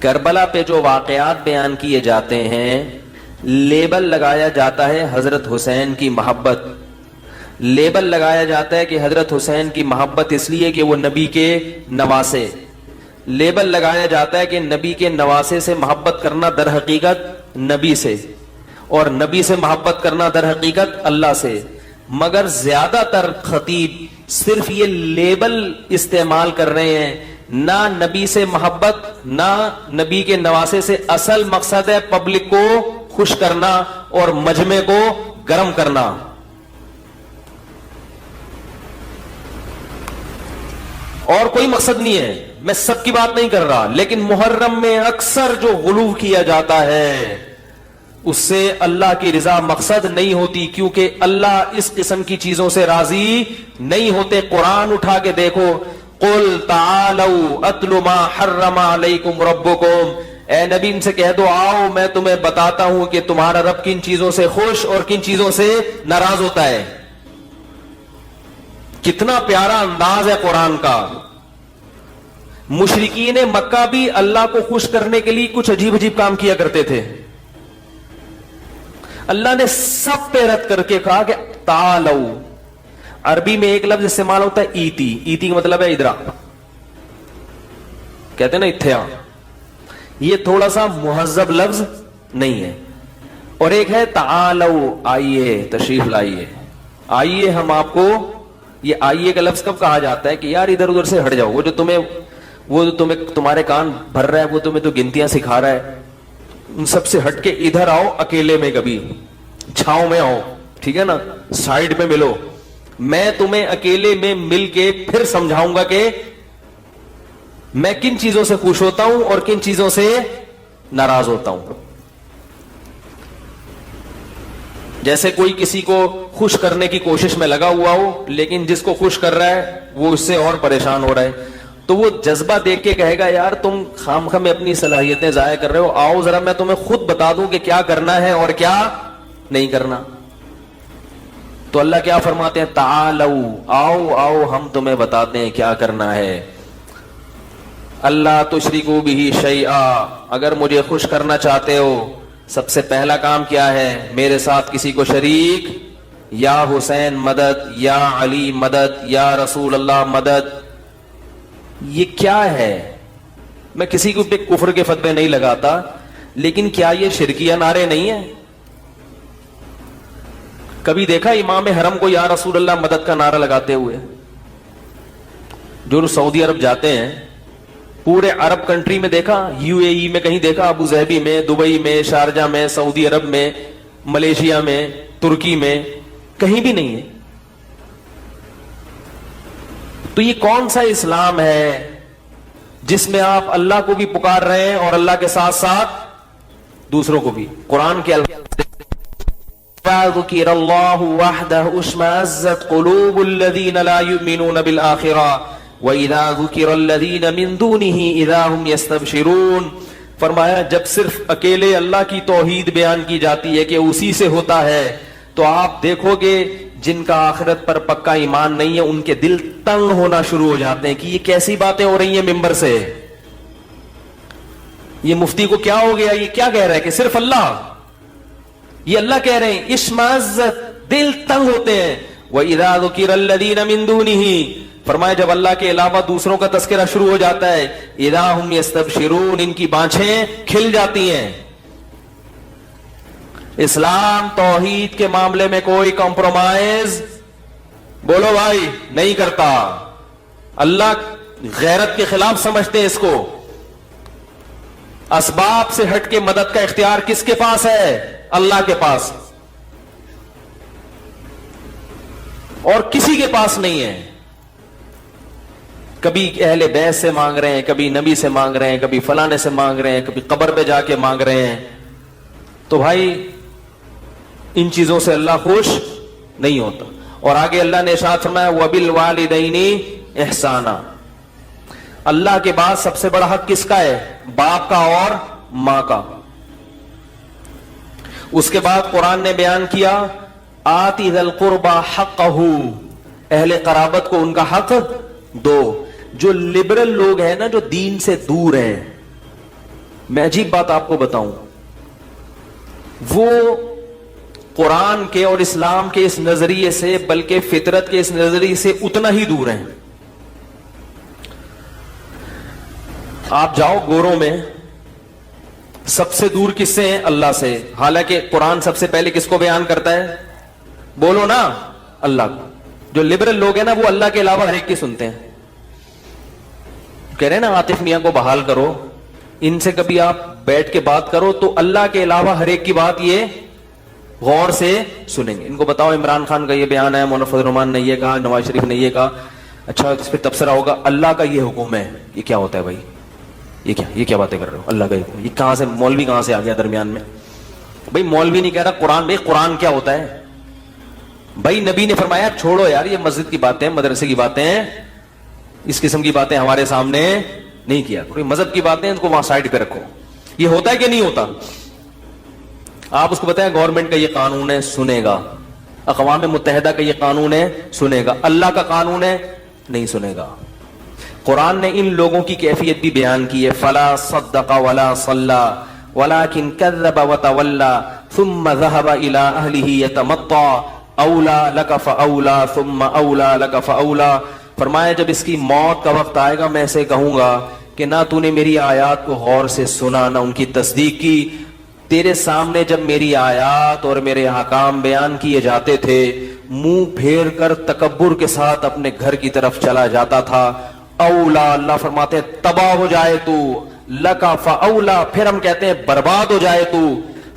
کربلا پہ جو واقعات بیان کیے جاتے ہیں, لیبل لگایا جاتا ہے حضرت حسین کی محبت. لیبل لگایا جاتا ہے کہ حضرت حسین کی محبت اس لیے کہ وہ نبی کے نواسے. لیبل لگایا جاتا ہے کہ نبی کے نواسے سے محبت کرنا در حقیقت نبی سے, اور نبی سے محبت کرنا در حقیقت اللہ سے. مگر زیادہ تر خطیب صرف یہ لیبل استعمال کر رہے ہیں, نہ نبی سے محبت نہ نبی کے نواسے سے. اصل مقصد ہے پبلک کو خوش کرنا اور مجمع کو گرم کرنا. اور کوئی مقصد نہیں ہے. میں سب کی بات نہیں کر رہا, لیکن محرم میں اکثر جو غلو کیا جاتا ہے اس سے اللہ کی رضا مقصد نہیں ہوتی, کیونکہ اللہ اس قسم کی چیزوں سے راضی نہیں ہوتے. قرآن اٹھا کے دیکھو, قل تعالوا اتل ما حرم علیکم ربکم, اے نبی ان سے کہہ دو آؤ میں تمہیں بتاتا ہوں کہ تمہارا رب کن چیزوں سے خوش اور کن چیزوں سے ناراض ہوتا ہے. کتنا پیارا انداز ہے قرآن کا. مشرکین مکہ بھی اللہ کو خوش کرنے کے لیے کچھ عجیب عجیب کام کیا کرتے تھے. اللہ نے سب پہ رد کر کے کہا کہ تعالو. عربی میں ایک لفظ استعمال ہوتا ہے ایتی. ایتی کا مطلب ہے ادھر آ, کہتے ہیں نا اتھے آ. یہ تھوڑا سا مہذب لفظ نہیں ہے. اور ایک ہے تعالو, آئیے تشریف لائیے, آئیے ہم آپ کو. یہ آئیے کا لفظ کب کہا جاتا ہے کہ یار ادھر ادھر سے ہٹ جاؤ, وہ جو تمہیں تمہارے کان بھر رہا ہے, وہ تمہیں تو گنتیاں سکھا رہا ہے, ان سب سے ہٹ کے ادھر آؤ, اکیلے میں کبھی چھاؤں میں آؤ, ٹھیک ہے نا, سائیڈ پہ ملو. میں تمہیں اکیلے میں مل کے پھر سمجھاؤں گا کہ میں کن چیزوں سے خوش ہوتا ہوں اور کن چیزوں سے ناراض ہوتا ہوں. جیسے کوئی کسی کو خوش کرنے کی کوشش میں لگا ہوا ہو, لیکن جس کو خوش کر رہا ہے وہ اس سے اور پریشان ہو رہا ہے, تو وہ جذبہ دیکھ کے کہے گا یار تم خامخواہ میں اپنی صلاحیتیں ضائع کر رہے ہو, آؤ ذرا میں تمہیں خود بتا دوں کہ کیا کرنا ہے اور کیا نہیں کرنا. تو اللہ کیا فرماتے ہیں, تعالو, آؤ آؤ ہم تمہیں بتاتے ہیں کیا کرنا ہے. اللہ تشرکو بہ شیئا, اگر مجھے خوش کرنا چاہتے ہو سب سے پہلا کام کیا ہے, میرے ساتھ کسی کو شریک, یا حسین مدد, یا علی مدد, یا رسول اللہ مدد. یہ کیا ہے؟ میں کسی کو پہ کفر کے فتوے نہیں لگاتا، لیکن کیا یہ شرکیہ نعرے نہیں ہیں؟ کبھی دیکھا امام حرم کو یا رسول اللہ مدد کا نعرہ لگاتے ہوئے؟ جو سعودی عرب جاتے ہیں، پورے عرب کنٹری میں دیکھا؟ یو اے ای میں کہیں دیکھا؟ ابو ظہبی میں، دبئی میں، شارجہ میں، سعودی عرب میں، ملیشیا میں، ترکی میں، کہیں بھی نہیں ہے۔ تو یہ کون سا اسلام ہے جس میں آپ اللہ کو بھی پکار رہے ہیں اور اللہ کے ساتھ ساتھ دوسروں کو بھی؟ قرآن کے ذکر اللہ وحدہ اشمئزت قلوب الذین لا یؤمنون بالآخرہ وَإِذَا ذُكِرَ الَّذِينَ مِن دُونِهِ إِذَا هُمْ يَسْتَبْشِرُونَ، فرمایا جب صرف اکیلے اللہ کی توحید بیان کی جاتی ہے کہ اسی سے ہوتا ہے، تو آپ دیکھو گے جن کا آخرت پر پکا ایمان نہیں ہے ان کے دل تنگ ہونا شروع ہو جاتے ہیں کہ یہ کیسی باتیں ہو رہی ہیں ممبر سے، یہ مفتی کو کیا ہو گیا، یہ کیا کہہ رہا ہے کہ صرف اللہ، یہ اللہ کہہ رہے ہیں۔ اشمئزت، دل تنگ ہوتے ہیں۔ وَإِذَا ذُكِرَ الَّذِينَ مِن دُونِهِ، فرمایا جب اللہ کے علاوہ دوسروں کا تذکرہ شروع ہو جاتا ہے، اذا ہم یستبشرون، ان کی بانچیں کھل جاتی ہیں۔ اسلام توحید کے معاملے میں کوئی کمپرومائز، بولو بھائی، نہیں کرتا۔ اللہ غیرت کے خلاف سمجھتے ہیں اس کو۔ اسباب سے ہٹ کے مدد کا اختیار کس کے پاس ہے؟ اللہ کے پاس، اور کسی کے پاس نہیں ہے۔ کبھی اہل بیت سے مانگ رہے ہیں، کبھی نبی سے مانگ رہے ہیں، کبھی فلانے سے مانگ رہے ہیں، کبھی قبر پہ جا کے مانگ رہے ہیں۔ تو بھائی ان چیزوں سے اللہ خوش نہیں ہوتا۔ اور آگے اللہ نے ارشاد فرمایا وَبِالْوَالِدَيْنِ احسانا، اللہ کے بعد سب سے بڑا حق کس کا ہے؟ باپ کا اور ماں کا۔ اس کے بعد قرآن نے بیان کیا آتی ذی القربى حقہ، اہل قرابت کو ان کا حق دو۔ جو لبرل لوگ ہیں نا، جو دین سے دور ہیں، میں عجیب بات آپ کو بتاؤں، وہ قرآن کے اور اسلام کے اس نظریے سے، بلکہ فطرت کے اس نظریے سے اتنا ہی دور ہیں۔ آپ جاؤ گوروں میں، سب سے دور کس سے ہیں؟ اللہ سے، حالانکہ قرآن سب سے پہلے کس کو بیان کرتا ہے؟ بولو نا، اللہ کو۔ جو لبرل لوگ ہیں نا، وہ اللہ کے علاوہ ہر ایک کی سنتے ہیں۔ کہہ رہے ہیں نا عاطف میاں کو بحال کرو، ان سے کبھی آپ بیٹھ کے بات کرو تو اللہ کے علاوہ ہر ایک کی بات یہ غور سے سنیں گے۔ ان کو بتاؤ عمران خان کا یہ بیان ہے، مولانا فضل الرحمان نے یہ کہا، نواز شریف نے یہ کہا، اچھا اس پہ تبصرہ ہوگا اللہ کا یہ حکم ہے، یہ کیا ہوتا ہے بھائی؟ یہ کیا باتیں کر رہے ہو؟ اللہ کا حکم، یہ کہاں سے مولوی کہاں سے آ گیا درمیان میں؟ بھائی مولوی نہیں کہہ رہا قرآن، بھائی قرآن کیا ہوتا ہے؟ بھائی نبی نے فرمایا چھوڑو یار یہ مسجد کی باتیں، مدرسے کی باتیں، اس قسم کی باتیں ہمارے سامنے نہیں کیا کرو، مذہب کی باتیں ان کو وہاں سائڈ پہ رکھو۔ یہ ہوتا ہے کہ نہیں ہوتا؟ آپ اس کو بتائیں گورنمنٹ کا یہ قانون ہے، سنے گا۔ اقوام متحدہ کا یہ قانون ہے، سنے گا۔ اللہ کا قانون ہے، نہیں سنے گا۔ قرآن نے ان لوگوں کی کیفیت بھی بیان کی ہے، فلا صدق ولا صلی ولكن كذب وتولى ثم ذهب الى اهله يتمطى اولى لك فاولى ثم اولى لك فاولى۔ فرمایا جب اس کی موت کا وقت آئے گا میں اسے کہوں گا کہ نہ تو نے میری آیات کو غور سے سنا، نہ ان کی تصدیق کی۔ تیرے سامنے جب میری آیات اور میرے احکام بیان کیے جاتے تھے، منہ پھیر کر تکبر کے ساتھ اپنے گھر کی طرف چلا جاتا تھا۔ اولا، اللہ فرماتے ہیں تباہ ہو جائے تو، لکا فاولا، پھر ہم کہتے ہیں برباد ہو جائے تو،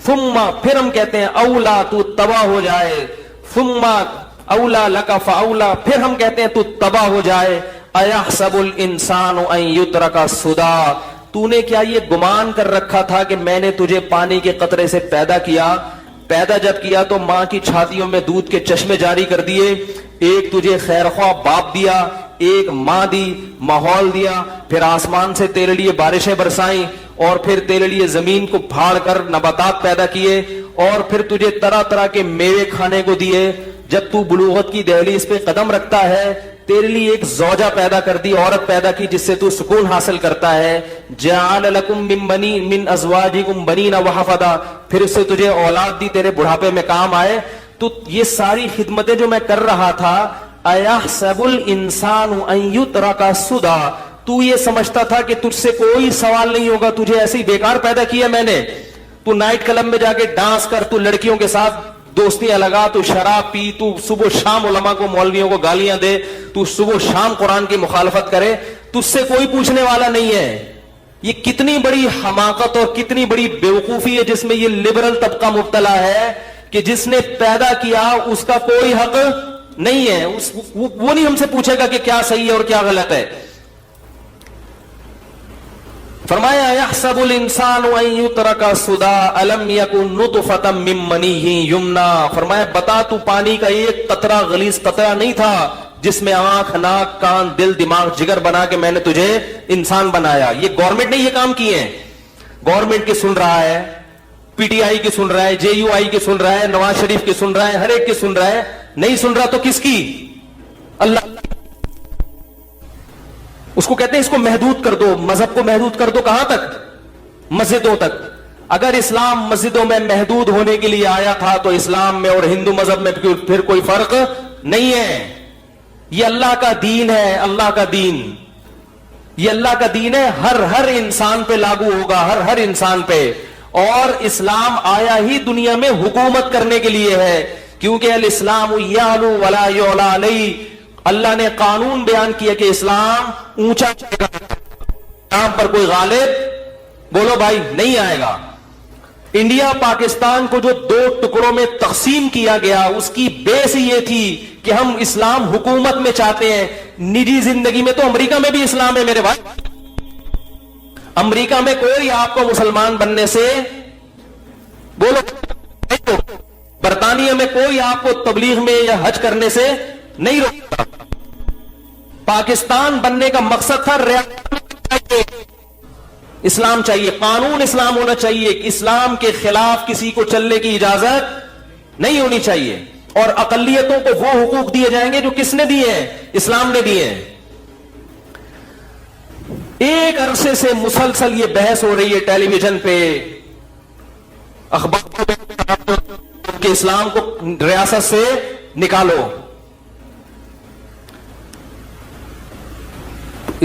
ثم، پھر ہم کہتے ہیں اولا، تو تباہ ہو جائے، ثم اولا لکا فاولا، پھر ہم کہتے ہیں تو تباہ ہو جائے۔ ایحسب الانسان ان یترک سدی، تو نے کیا یہ گمان کر رکھا تھا کہ میں نے تجھے پانی کے قطرے سے پیدا کیا؟ پیدا جب کیا تو ماں کی چھاتیوں میں دودھ کے چشمے جاری کر دیے، ایک تجھے خیرخواہ باپ دیا، ایک ماں دی، ماحول دیا، پھر آسمان سے تیرے لیے بارشیں برسائیں، اور پھر تیرے لیے زمین کو پھاڑ کر نباتات پیدا کیے، اور پھر تجھے طرح طرح کے میوے کھانے کو دیے۔ جب تو بلوغت کی دہلیز پہ قدم رکھتا ہے، تیرے لیے ایک زوجہ پیدا کر دی، عورت پیدا کی جس سے تو سکون حاصل کرتا ہے۔ جعل لکم من ازواجکم بنین وحفدا، پھر اس سے تجھے اولاد دی تیرے بڑھاپے میں کام آئے۔ تو یہ ساری خدمتیں جو میں کر رہا تھا، ایحسب الانسان ان یترک سدی، تو یہ سمجھتا تھا کہ تجھ سے کوئی سوال نہیں ہوگا, تجھے ایسے ہی بیکار پیدا کیا میں نے, تو نائٹ کلب میں جا کے ڈانس کر, تو لڑکیوں کے ساتھ دوستیاں لگا, تو شراب پی, تو صبح شام علماء کو مولویوں کو گالیاں دے, تو صبح شام قرآن کی مخالفت کرے, تجھ سے کوئی پوچھنے والا نہیں ہے. یہ کتنی بڑی حماقت اور کتنی بڑی بیوقوفی ہے جس میں یہ لبرل طبقہ مبتلا ہے کہ جس نے پیدا کیا اس کا کوئی حق نہیں ہے, وہ نہیں ہم سے پوچھے گا کہ کیا صحیح ہے اور کیا غلط ہے. فرمایا یحسب الانسان ان یترک سدی الم یکن نطفۃ من منی یمنی, فرمایا بتا تو پانی کا ایک قطرہ غلیظ قطرہ نہیں تھا جس میں آنکھ, ناک, کان, دل, دماغ, جگر بنا کے میں نے تجھے انسان بنایا. یہ گورنمنٹ نے یہ کام کیے ہیں, گورنمنٹ کی سن رہا ہے, پی ٹی آئی کی سن رہا ہے, جے یو آئی کی سن رہا ہے, نواز شریف کی سن رہا ہے, ہر ایک کی سن رہا ہے. نہیں سن رہا تو کس کی؟ اللہ. اس کو کہتے ہیں اس کو محدود کر دو, مذہب کو محدود کر دو. کہاں تک؟ مسجدوں تک. اگر اسلام مسجدوں میں محدود ہونے کے لیے آیا تھا تو اسلام میں اور ہندو مذہب میں پھر کوئی فرق نہیں ہے. یہ اللہ کا دین ہے, اللہ کا دین, یہ اللہ کا دین ہے, ہر انسان پہ لاگو ہوگا, ہر انسان پہ. اور اسلام آیا ہی دنیا میں حکومت کرنے کے لیے ہے, کیونکہ الاسلام یعلو ولا یعلی علیہ. اللہ نے قانون بیان کیا کہ اسلام اونچا چلے گا, یہاں پر کوئی غالب بولو بھائی نہیں آئے گا. انڈیا پاکستان کو جو 2 ٹکڑوں میں تقسیم کیا گیا اس کی بیس یہ تھی کہ ہم اسلام حکومت میں چاہتے ہیں. نجی زندگی میں تو امریکہ میں بھی اسلام ہے میرے بھائی. امریکہ میں کوئی آپ کو مسلمان بننے سے بولو, برطانیہ میں کوئی آپ کو تبلیغ میں یا حج کرنے سے نہیں روکتا. پاکستان بننے کا مقصد تھا اسلام چاہیے, قانون اسلام ہونا چاہیے, اسلام کے خلاف کسی کو چلنے کی اجازت نہیں ہونی چاہیے, اور اقلیتوں کو وہ حقوق دیے جائیں گے جو کس نے دیے ہیں؟ اسلام نے دیے ہیں. ایک عرصے سے مسلسل یہ بحث ہو رہی ہے ٹیلی ویژن پہ, اخبار کہ اسلام کو ریاست سے نکالو.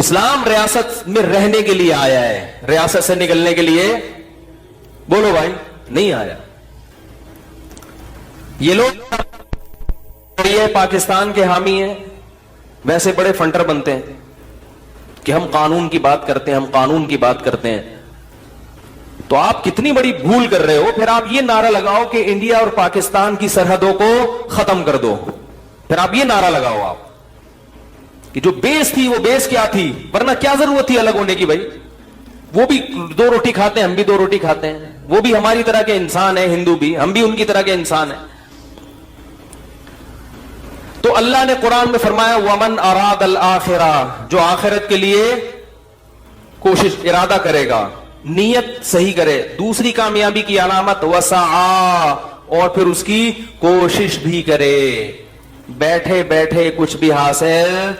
اسلام ریاست میں رہنے کے لیے آیا ہے, ریاست سے نکلنے کے لیے بولو بھائی نہیں آیا. یہ لوگ پاکستان کے حامی ہیں, ویسے بڑے فنٹر بنتے ہیں کہ ہم قانون کی بات کرتے ہیں, ہم قانون کی بات کرتے ہیں. تو آپ کتنی بڑی بھول کر رہے ہو. پھر آپ یہ نعرہ لگاؤ کہ انڈیا اور پاکستان کی سرحدوں کو ختم کر دو, پھر آپ یہ نعرہ لگاؤ آپ کہ جو بیس تھی وہ بیس کیا تھی, ورنہ کیا ضرورت تھی الگ ہونے کی بھائی. وہ بھی 2 روٹی کھاتے ہیں, ہم بھی 2 روٹی کھاتے ہیں, وہ بھی ہماری طرح کے انسان ہیں, ہندو بھی, ہم بھی ان کی طرح کے انسان ہیں. تو اللہ نے قرآن میں فرمایا وَمَنْ أَرَادَ الْآخِرَةَ, جو آخرت کے لیے کوشش ارادہ کرے گا, نیت صحیح کرے. دوسری کامیابی کی علامت وَسَعَى, اور پھر اس کی کوشش بھی کرے. بیٹھے بیٹھے کچھ بھی حاصل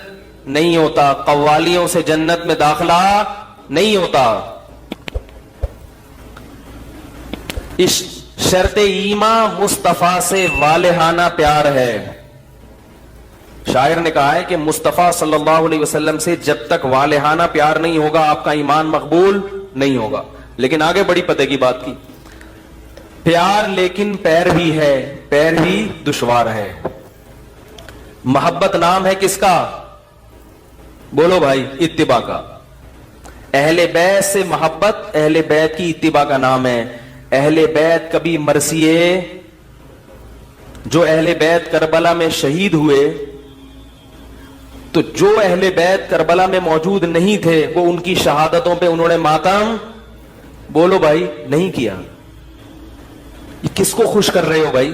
نہیں ہوتا, قوالیوں سے جنت میں داخلہ نہیں ہوتا. اس شرط ایمان مصطفیٰ سے والہانہ پیار ہے. شاعر نے کہا ہے کہ مصطفیٰ صلی اللہ علیہ وسلم سے جب تک والہانہ پیار نہیں ہوگا آپ کا ایمان مقبول نہیں ہوگا. لیکن آگے بڑی پتے کی بات کی, پیار لیکن پیر بھی ہے, پیر بھی دشوار ہے. محبت نام ہے کس کا؟ بولو بھائی اتباع کا. اہل بیت سے محبت اہل بیت کی اتباع کا نام ہے. اہل بیت کبھی مرثیے, جو اہل بیت کربلا میں شہید ہوئے, تو جو اہل بیت کربلا میں موجود نہیں تھے وہ ان کی شہادتوں پہ انہوں نے ماتم بولو بھائی نہیں کیا. یہ کس کو خوش کر رہے ہو بھائی؟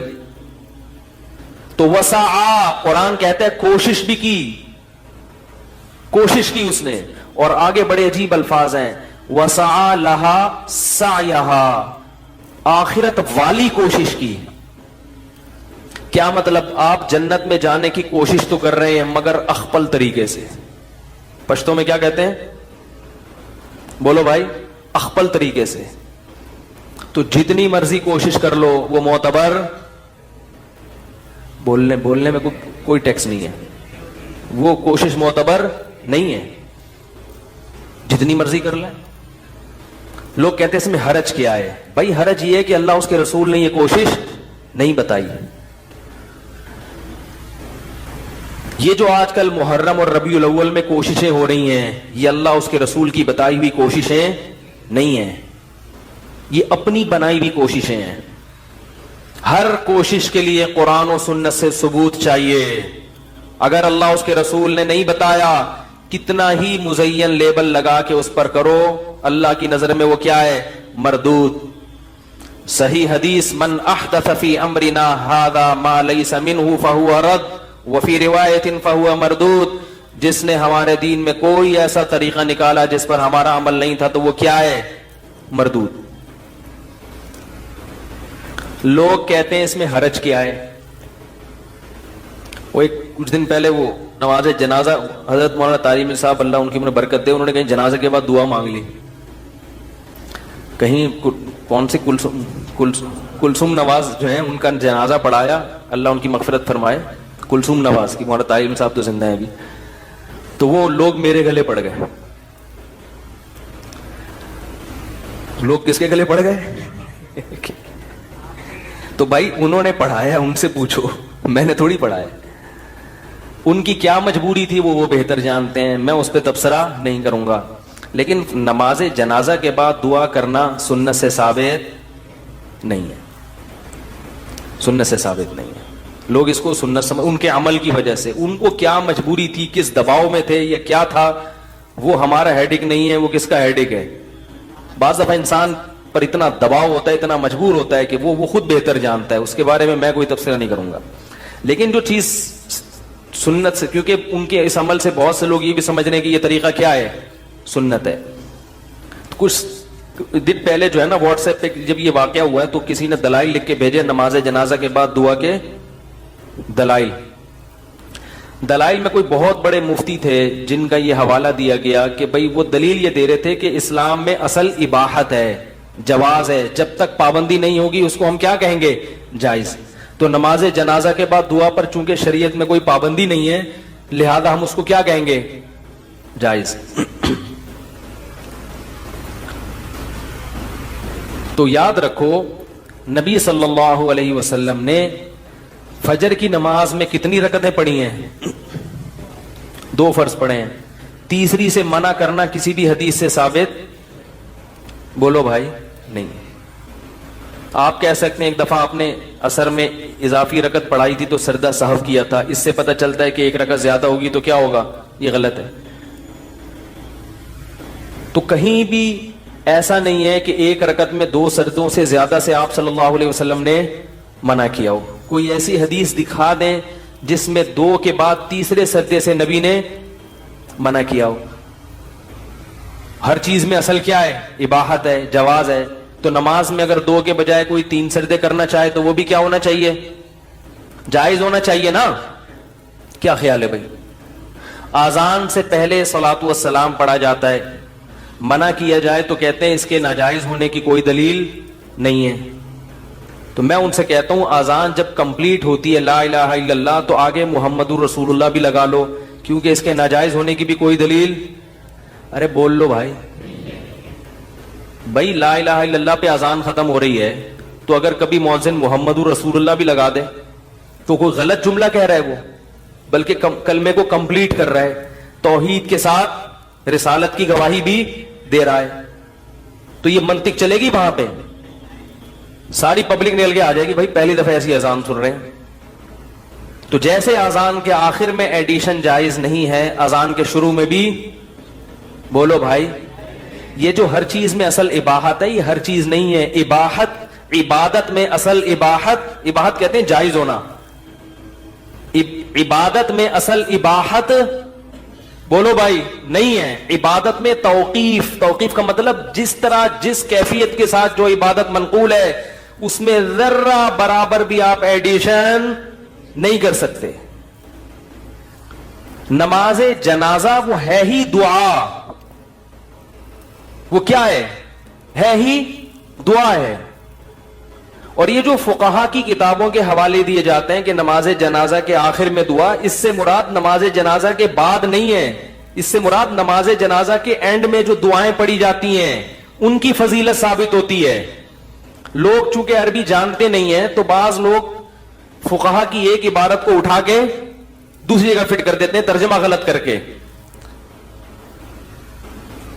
تو وسعا, قرآن کہتا ہے کوشش بھی کی, کوشش کی اس نے. اور آگے بڑے عجیب الفاظ ہیں, وسعا لہا سعیہا, آخرت والی کوشش کی. کیا مطلب؟ آپ جنت میں جانے کی کوشش تو کر رہے ہیں مگر اخپل طریقے سے. پشتوں میں کیا کہتے ہیں بولو بھائی؟ اخپل طریقے سے. تو جتنی مرضی کوشش کر لو وہ معتبر, بولنے میں کوئی ٹیکس نہیں ہے, وہ کوشش معتبر نہیں ہے. جتنی مرضی کر لیں. لوگ کہتے ہیں اس میں حرج کیا ہے. بھائی حرج یہ ہے کہ اللہ اس کے رسول نے یہ کوشش نہیں بتائی. یہ جو آج کل محرم اور ربیع الاول میں کوششیں ہو رہی ہیں, یہ اللہ اس کے رسول کی بتائی ہوئی کوششیں نہیں ہیں, یہ اپنی بنائی ہوئی کوششیں ہیں. ہر کوشش کے لیے قرآن و سنت سے ثبوت چاہیے. اگر اللہ اس کے رسول نے نہیں بتایا, کتنا ہی مزین لیبل لگا کے اس پر کرو, اللہ کی نظر میں وہ کیا ہے؟ مردود. صحیح حدیث, من احدث فی امرنا ھذا ما لیس منہ فہو رد وفی روایت فہو مردود. جس نے ہمارے دین میں کوئی ایسا طریقہ نکالا جس پر ہمارا عمل نہیں تھا تو وہ کیا ہے؟ مردود. لوگ کہتے ہیں اس میں حرج کیا ہے. وہ کچھ دن پہلے وہ نماز جنازہ, حضرت مولانا طارق صاحب اللہ ان کی برکت دے, انہوں نے کہیں جنازے کے بعد دعا مانگ لی. کہیں کون سی کلثوم نواز جو ہیں ان کا جنازہ پڑھایا, اللہ ان کی مغفرت فرمائے, کلثوم نواز کی, مولانا طارق صاحب تو زندہ ہیں ابھی. تو وہ لوگ میرے گلے پڑ گئے. لوگ کس کے گلے پڑ گئے؟ تو بھائی انہوں نے پڑھایا, ان سے پوچھو, میں نے تھوڑی پڑھایا. ان کی کیا مجبوری تھی وہ بہتر جانتے ہیں, میں اس پہ تبصرہ نہیں کروں گا. لیکن نماز جنازہ کے بعد دعا کرنا سنت سے ثابت نہیں ہے, سنت سے ثابت نہیں ہے. لوگ اس کو سنت سمجھ, ان کے عمل کی وجہ سے, ان کو کیا مجبوری تھی, کس دباؤ میں تھے یا کیا تھا, وہ ہمارا ہیڈک نہیں ہے, وہ کس کا ہیڈک ہے. بعض دفعہ انسان پر اتنا دباؤ ہوتا ہے, اتنا مجبور ہوتا ہے کہ وہ خود بہتر جانتا ہے, اس کے بارے میں کوئی تبصرہ نہیں کروں گا. لیکن جو چیز سنت سے, کیونکہ ان کے اس عمل سے بہت سے لوگ یہ بھی سمجھنے کہ یہ طریقہ کیا ہے, سنت ہے. کچھ دن پہلے جو ہے نا واٹس ایپ پہ جب یہ واقعہ ہوا ہے تو کسی نے دلائل لکھ کے بھیجے نماز جنازہ کے بعد دعا کے دلائل. دلائل میں کوئی بہت بڑے مفتی تھے جن کا یہ حوالہ دیا گیا کہ بھئی وہ دلیل یہ دے رہے تھے کہ اسلام میں اصل اباحت ہے, جواز ہے, جب تک پابندی نہیں ہوگی اس کو ہم کیا کہیں گے, جائز. تو نماز جنازہ کے بعد دعا پر چونکہ شریعت میں کوئی پابندی نہیں ہے لہذا ہم اس کو کیا کہیں گے, جائز. تو یاد رکھو نبی صلی اللہ علیہ وسلم نے فجر کی نماز میں کتنی رکعتیں پڑھی ہیں؟ 2 فرض پڑھے ہیں. تیسری سے منع کرنا کسی بھی حدیث سے ثابت, بولو بھائی, نہیں. آپ کہہ سکتے ہیں ایک دفعہ آپ نے عصر میں اضافی رکعت پڑھائی تھی تو سردہ سہو کیا تھا, اس سے پتہ چلتا ہے کہ 1 رکعت زیادہ ہوگی تو کیا ہوگا, یہ غلط ہے. تو کہیں بھی ایسا نہیں ہے کہ 1 رکعت میں 2 سجدوں سے زیادہ سے آپ صلی اللہ علیہ وسلم نے منع کیا ہو. کوئی ایسی حدیث دکھا دیں جس میں 2 کے بعد تیسرے سجدے سے نبی نے منع کیا ہو. ہر چیز میں اصل کیا ہے, اباحت ہے, جواز ہے. تو نماز میں اگر 2 کے بجائے کوئی 3 سجدے کرنا چاہے تو وہ بھی کیا ہونا چاہیے, جائز ہونا چاہیے نا. کیا خیال ہے بھائی؟ آذان سے پہلے صلاۃ والسلام پڑھا جاتا ہے, منع کیا جائے تو کہتے ہیں اس کے ناجائز ہونے کی کوئی دلیل نہیں ہے. تو میں ان سے کہتا ہوں آذان جب کمپلیٹ ہوتی ہے لا الہ الا اللہ تو آگے محمد الرسول اللہ بھی لگا لو, کیونکہ اس کے ناجائز ہونے کی بھی کوئی دلیل. ارے بول لو بھائی, بھائی لا الہ الا اللہ پہ آذان ختم ہو رہی ہے تو اگر کبھی مؤذن محمد الرسول اللہ بھی لگا دے تو کوئی غلط جملہ کہہ رہا ہے وہ, بلکہ کلمے کو کمپلیٹ کر رہا ہے, توحید کے ساتھ رسالت کی گواہی بھی دے رہا ہے. تو یہ منطق چلے گی وہاں پہ, ساری پبلک نکل کے آ جائے گی بھائی پہلی دفعہ ایسی اذان سن رہے ہیں. تو جیسے اذان کے آخر میں ایڈیشن جائز نہیں ہے, اذان کے شروع میں بھی, بولو بھائی, یہ جو ہر چیز میں اصل اباحت ہے یہ ہر چیز نہیں ہے. اباحت عبادت میں اصل اباحت, اباحت کہتے ہیں جائز ہونا, عبادت میں اصل اباحت بولو بھائی نہیں ہے. عبادت میں توقیف, توقیف کا مطلب جس طرح جس کیفیت کے ساتھ جو عبادت منقول ہے اس میں ذرہ برابر بھی آپ ایڈیشن نہیں کر سکتے. نماز جنازہ وہ ہے ہی دعا, وہ کیا ہے ہی دعا ہے. اور یہ جو فقہا کی کتابوں کے حوالے دیے جاتے ہیں کہ نماز جنازہ کے آخر میں دعا, اس سے مراد نماز جنازہ کے بعد نہیں ہے, اس سے مراد نماز جنازہ کے اینڈ میں جو دعائیں پڑھی جاتی ہیں ان کی فضیلت ثابت ہوتی ہے. لوگ چونکہ عربی جانتے نہیں ہیں تو بعض لوگ فقہا کی ایک عبارت کو اٹھا کے دوسری جگہ فٹ کر دیتے ہیں ترجمہ غلط کر کے.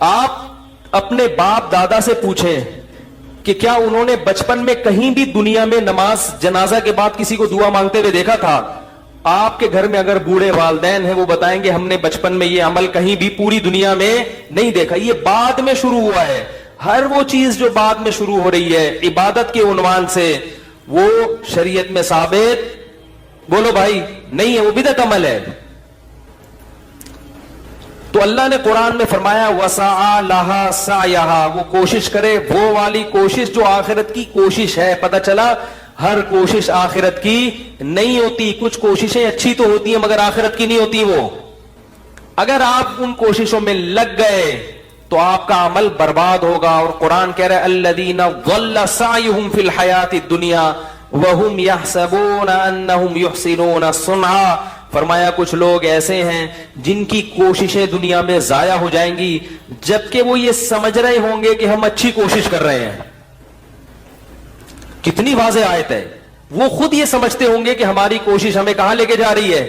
آپ اپنے باپ دادا سے پوچھیں کہ کیا انہوں نے بچپن میں کہیں بھی دنیا میں نماز جنازہ کے بعد کسی کو دعا مانگتے ہوئے دیکھا تھا؟ آپ کے گھر میں اگر بوڑھے والدین ہیں وہ بتائیں گے ہم نے بچپن میں یہ عمل کہیں بھی پوری دنیا میں نہیں دیکھا. یہ بعد میں شروع ہوا ہے. ہر وہ چیز جو بعد میں شروع ہو رہی ہے عبادت کے عنوان سے وہ شریعت میں ثابت بولو بھائی نہیں ہے, وہ بدعت عمل ہے. تو اللہ نے قرآن میں فرمایا وَسَعَى لَهَا سَعْيَهَا, وہ کوشش کرے وہ والی کوشش جو آخرت کی کوشش ہے. پتہ چلا ہر کوشش آخرت کی نہیں ہوتی. کچھ کوششیں اچھی تو ہوتی ہیں مگر آخرت کی نہیں ہوتی. وہ اگر آپ ان کوششوں میں لگ گئے تو آپ کا عمل برباد ہوگا. اور قرآن کہہ رہا ہے الذین ضل سعیہم فی الحیات الدنیا وہم یحسبون انہم یحسنون صنعا. فرمایا کچھ لوگ ایسے ہیں جن کی کوششیں دنیا میں ضائع ہو جائیں گی جبکہ وہ یہ سمجھ رہے ہوں گے کہ ہم اچھی کوشش کر رہے ہیں. کتنی واضح آیت ہے. وہ خود یہ سمجھتے ہوں گے کہ ہماری کوشش ہمیں کہاں لے کے جا رہی ہے؟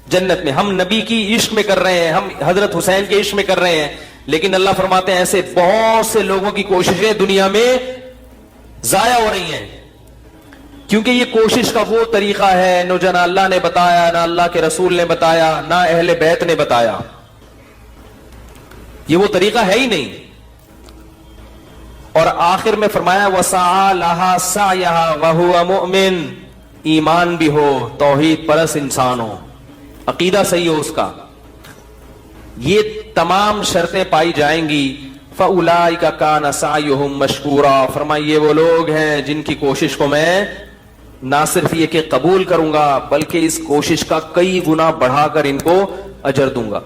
جنت میں. ہم نبی کی عشق میں کر رہے ہیں, ہم حضرت حسین کے عشق میں کر رہے ہیں. لیکن اللہ فرماتے ہیں ایسے بہت سے لوگوں کی کوششیں دنیا میں ضائع ہو رہی ہیں کیونکہ یہ کوشش کا وہ طریقہ ہے نہ جنا اللہ نے بتایا, نہ اللہ کے رسول نے بتایا, نہ اہل بیت نے بتایا. یہ وہ طریقہ ہے ہی نہیں. اور آخر میں فرمایا وَسَعَى لَهَا سَعْيَهَا وَهُوَ مُؤْمِن, ایمان بھی ہو, توحید پرست انسان ہو, عقیدہ صحیح ہو اس کا. یہ تمام شرطیں پائی جائیں گی. فَأُولَئِكَ كَانَ سَعْيُهُمْ مَشْكُورًا, فرمائیے وہ لوگ ہیں جن کی کوشش کو میں نہ صرف یہ کہ قبول کروں گا بلکہ اس کوشش کا کئی گنا بڑھا کر ان کو اجر دوں گا.